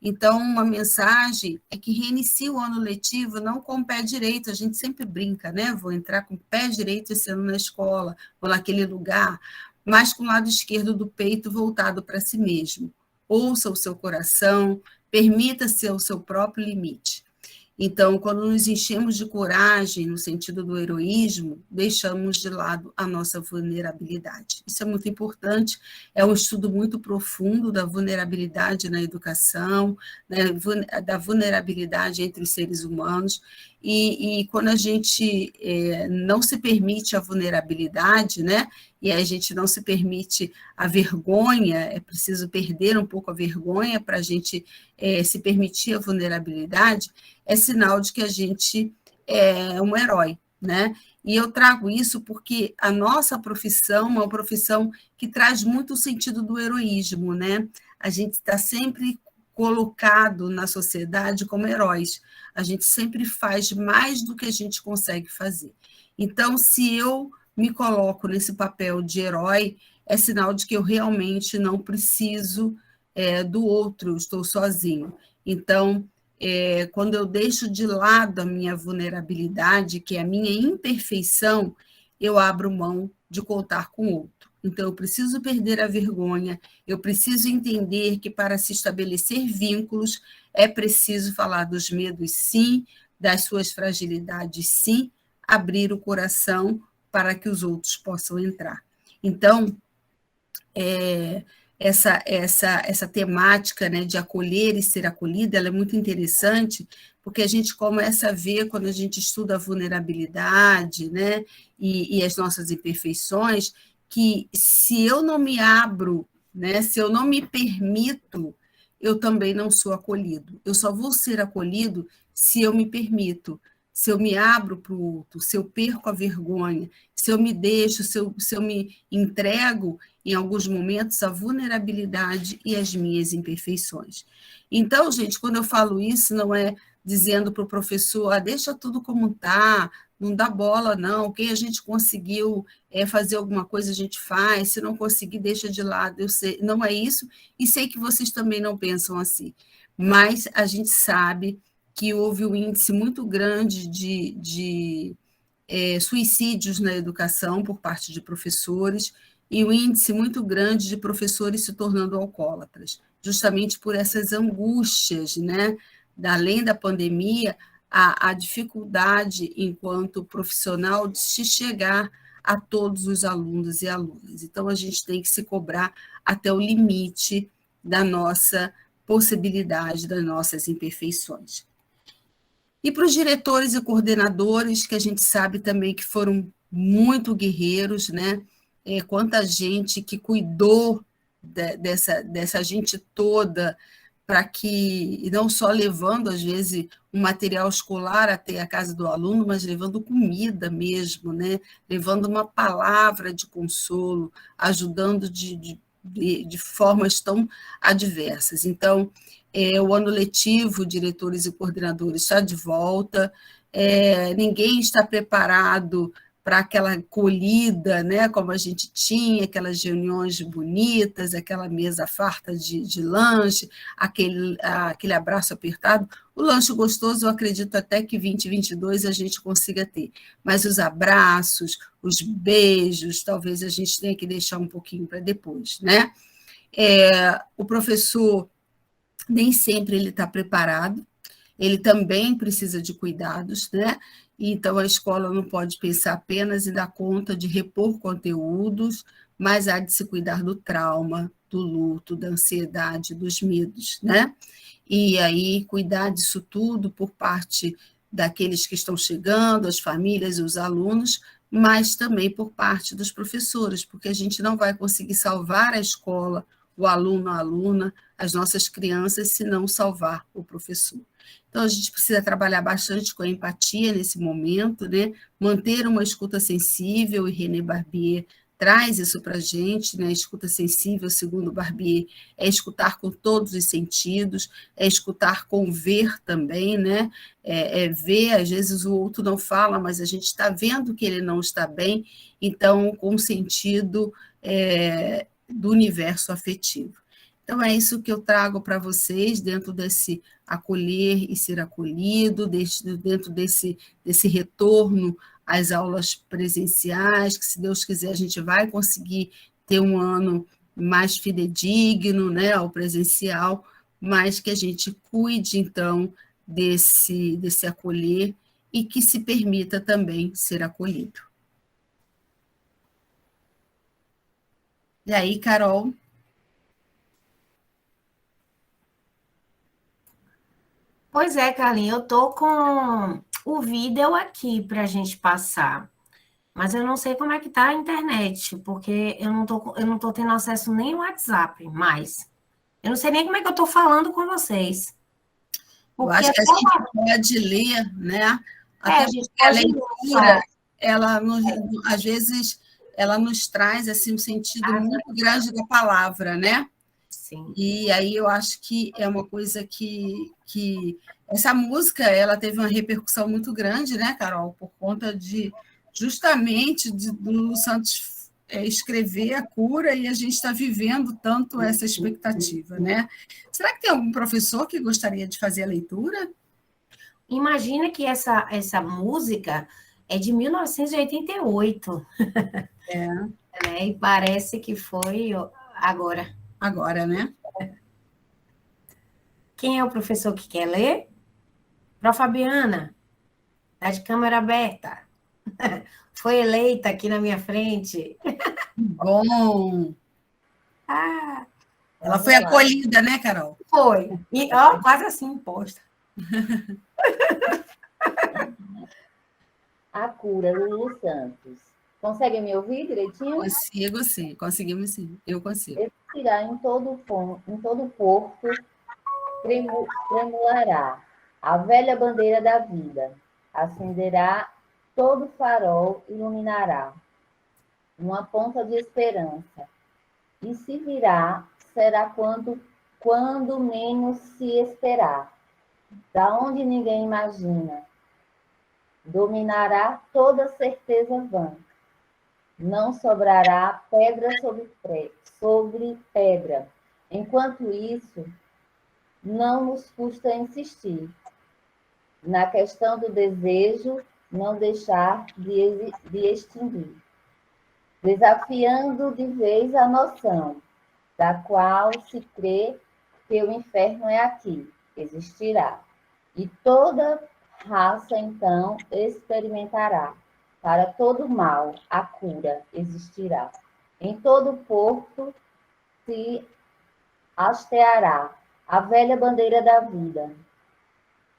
[SPEAKER 3] Então, uma mensagem é que reinicie o ano letivo não com o pé direito, a gente sempre brinca, né? Vou entrar com o pé direito esse ano na escola, ou naquele lugar, mas com o lado esquerdo do peito voltado para si mesmo. Ouça o seu coração, permita-se ao seu próprio limite. Então, quando nos enchemos de coragem, no sentido do heroísmo, deixamos de lado a nossa vulnerabilidade. Isso é muito importante, é um estudo muito profundo da vulnerabilidade na educação, né, da vulnerabilidade entre os seres humanos, e quando a gente não se permite a vulnerabilidade, né, e a gente não se permite a vergonha, é preciso perder um pouco a vergonha para a gente se permitir a vulnerabilidade, é sinal de que a gente é um herói, né? E eu trago isso porque a nossa profissão é uma profissão que traz muito o sentido do heroísmo, né? A gente está sempre colocado na sociedade como heróis. A gente sempre faz mais do que a gente consegue fazer. Então, se eu me coloco nesse papel de herói, é sinal de que eu realmente não preciso do outro, eu estou sozinho. Então, quando eu deixo de lado a minha vulnerabilidade, que é a minha imperfeição, eu abro mão de contar com o outro. Então, eu preciso perder a vergonha, eu preciso entender que para se estabelecer vínculos, é preciso falar dos medos, sim, das suas fragilidades, sim, abrir o coração para que os outros possam entrar. Então, essa temática, né, de acolher e ser acolhida, ela é muito interessante, porque a gente começa a ver, quando a gente estuda a vulnerabilidade, né, e as nossas imperfeições, que se eu não me abro, né, se eu não me permito, eu também não sou acolhido. Eu só vou ser acolhido se eu me permito, se eu me abro para o outro, se eu perco a vergonha, se eu me deixo, se eu me entrego, em alguns momentos, a vulnerabilidade e as minhas imperfeições. Então, gente, quando eu falo isso, não é dizendo para o professor, deixa tudo como está, não dá bola, não, o que a gente conseguiu fazer alguma coisa, a gente faz, se não conseguir, deixa de lado, eu sei, não é isso, e sei que vocês também não pensam assim, mas a gente sabe que houve um índice muito grande de suicídios na educação por parte de professores e um índice muito grande de professores se tornando alcoólatras, justamente por essas angústias, né? Além da pandemia, a dificuldade enquanto profissional de se chegar a todos os alunos e alunas. Então, a gente tem que se cobrar até o limite da nossa possibilidade, das nossas imperfeições. E para os diretores e coordenadores, que a gente sabe também que foram muito guerreiros, né? Quanta gente que cuidou dessa gente toda, para que, e não só levando, às vezes, um material escolar até a casa do aluno, mas levando comida mesmo, né? Levando uma palavra de consolo, ajudando de formas tão adversas. Então, o ano letivo, diretores e coordenadores, está de volta, ninguém está preparado para aquela acolhida, né, como a gente tinha, aquelas reuniões bonitas, aquela mesa farta de lanche, aquele abraço apertado. O lanche gostoso, eu acredito até que 2022 a gente consiga ter, mas os abraços, os beijos, talvez a gente tenha que deixar um pouquinho para depois, né? O professor, nem sempre ele está preparado, ele também precisa de cuidados, né? Então, a escola não pode pensar apenas em dar conta de repor conteúdos, mas há de se cuidar do trauma, do luto, da ansiedade, dos medos, né? E aí, cuidar disso tudo por parte daqueles que estão chegando, as famílias e os alunos, mas também por parte dos professores, porque a gente não vai conseguir salvar a escola, o aluno, a aluna, as nossas crianças, se não salvar o professor. Então, a gente precisa trabalhar bastante com a empatia nesse momento, né? Manter uma escuta sensível, e René Barbier traz isso para a gente, né? Escuta sensível, segundo Barbier, é escutar com todos os sentidos, é escutar com ver também, né? Ver, às vezes o outro não fala, mas a gente está vendo que ele não está bem, então, com o sentido do universo afetivo. Então, é isso que eu trago para vocês, dentro desse acolher e ser acolhido, dentro desse retorno às aulas presenciais, que, se Deus quiser, a gente vai conseguir ter um ano mais fidedigno, né, ao presencial, mas que a gente cuide, então, desse acolher e que se permita também ser acolhido. E aí, Carol?
[SPEAKER 1] Pois é, Carlinhos, eu tô com o vídeo aqui para a gente passar, mas eu não sei como é que tá a internet, porque eu não tô tendo acesso nem ao WhatsApp mais. Eu não sei nem como é que eu tô falando com vocês.
[SPEAKER 3] Eu acho que a gente pode ler, né? Até porque a leitura, ela às vezes, ela nos traz assim, um sentido muito grande da palavra, né?
[SPEAKER 1] Sim.
[SPEAKER 3] E aí eu acho que é uma coisa que essa música, ela teve uma repercussão muito grande, né, Carol? Por conta justamente do Santos escrever a cura, e a gente está vivendo tanto essa expectativa, né? Será que tem algum professor que gostaria de fazer a leitura?
[SPEAKER 1] Imagina que essa música é de 1988. Né? E parece que foi agora.
[SPEAKER 3] Agora, né?
[SPEAKER 1] Quem é o professor que quer ler? Prof. Fabiana, está de câmera aberta. Foi eleita aqui na minha frente.
[SPEAKER 3] Bom! Ela foi acolhida, né, Carol?
[SPEAKER 1] Foi. E, quase assim, imposta.
[SPEAKER 5] A cura, Lulu Santos. Consegue me ouvir direitinho?
[SPEAKER 3] Consigo, sim. Conseguimos, sim. Eu consigo.
[SPEAKER 5] Respirar em todo o corpo, tremulará a velha bandeira da vida. Acenderá todo farol, iluminará uma ponta de esperança. E se virá, será quando menos se esperar. Da onde ninguém imagina. Dominará toda certeza vã. Não sobrará pedra sobre pedra. Enquanto isso, não nos custa insistir. Na questão do desejo, não deixar de extinguir. Desafiando de vez a noção, da qual se crê que o inferno é aqui, existirá. E toda raça, então, experimentará. Para todo mal, a cura existirá. Em todo porto se hasteará a velha bandeira da vida.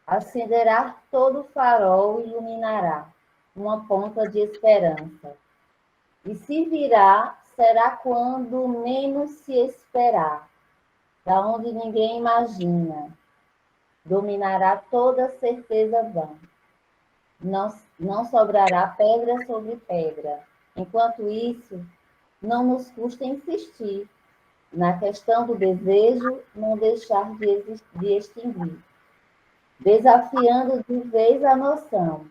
[SPEAKER 5] Acenderá todo o farol e iluminará uma ponta de esperança. E se virá, será quando menos se esperar, da onde ninguém imagina. Dominará toda certeza vã. Não sobrará pedra sobre pedra. Enquanto isso, não nos custa insistir na questão do desejo, não deixar de extinguir, desafiando de vez a noção,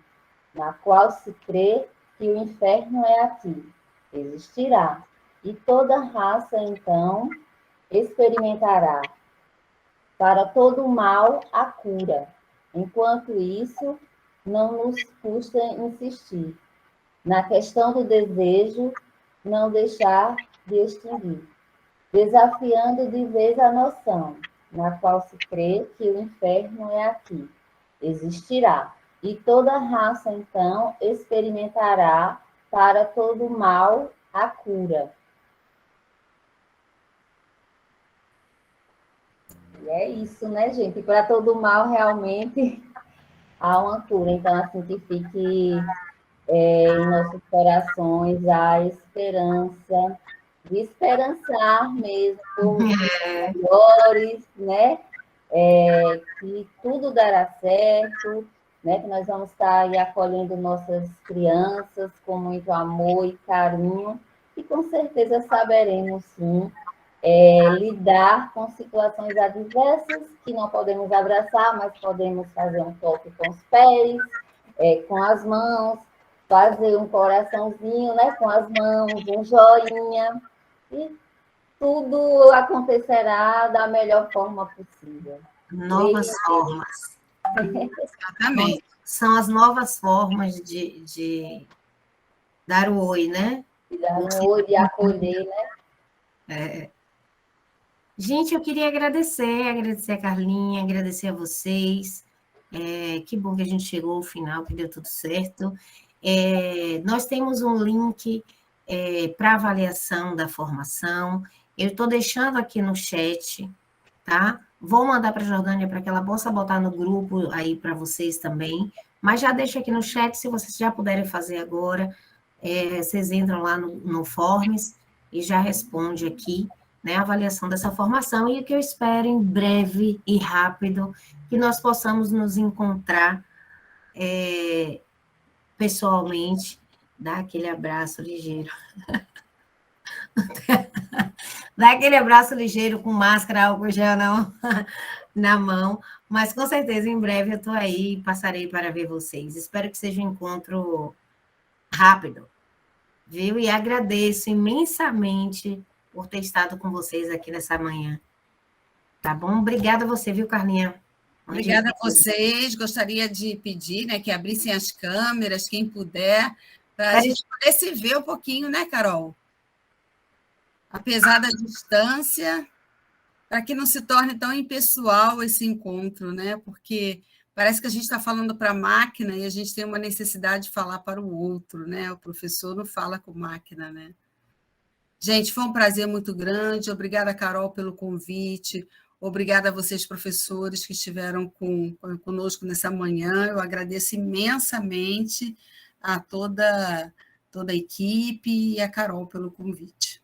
[SPEAKER 5] na qual se crê que o inferno é aqui, existirá, e toda raça, então, experimentará. Para todo mal, a cura. Enquanto isso, não nos custa insistir na questão do desejo, não deixar de extinguir, desafiando de vez a noção, na qual se crê que o inferno é aqui, existirá, e toda raça, então, experimentará para todo mal a cura. E é isso, né, gente? Para todo mal, realmente, há uma cura. Então, assim, que fique em nossos corações a esperança, de esperançar mesmo por melhores, né? Que tudo dará certo, né? Que nós vamos estar aí acolhendo nossas crianças com muito amor e carinho, e com certeza saberemos, sim, lidar com situações adversas que não podemos abraçar, mas podemos fazer um toque com os pés, com as mãos, fazer um coraçãozinho, né, com as mãos, um joinha, e tudo acontecerá da melhor forma possível.
[SPEAKER 1] Novas formas.
[SPEAKER 3] Exatamente.
[SPEAKER 1] São as novas formas de dar o oi, né?
[SPEAKER 5] De dar um oi, de acolher, né?
[SPEAKER 1] Gente, eu queria agradecer a Carlinha, agradecer a vocês. Que bom que a gente chegou ao final, que deu tudo certo. Nós temos um link para avaliação da formação. Eu estou deixando aqui no chat, tá? Vou mandar para a Jordânia para que ela possa botar no grupo aí para vocês também. Mas já deixo aqui no chat, se vocês já puderem fazer agora, vocês entram lá no Forms e já responde aqui, né, a avaliação dessa formação, e o que eu espero em breve e rápido, que nós possamos nos encontrar pessoalmente, dar aquele abraço ligeiro. Dar aquele abraço ligeiro com máscara, álcool gel na mão, mas com certeza em breve eu estou aí e passarei para ver vocês. Espero que seja um encontro rápido, viu? E agradeço imensamente por ter estado com vocês aqui nessa manhã. Tá bom? Obrigada a você, viu, Carlinha?
[SPEAKER 3] Obrigada a vocês. Gostaria de pedir, né, que abrissem as câmeras, quem puder, para a gente poder se ver um pouquinho, né, Carol? Apesar da distância, para que não se torne tão impessoal esse encontro, né? Porque parece que a gente está falando para a máquina e a gente tem uma necessidade de falar para o outro, né? O professor não fala com máquina, né? Gente, foi um prazer muito grande. Obrigada, Carol, pelo convite. Obrigada a vocês, professores, que estiveram conosco nessa manhã. Eu agradeço imensamente a toda a equipe e a Carol pelo convite.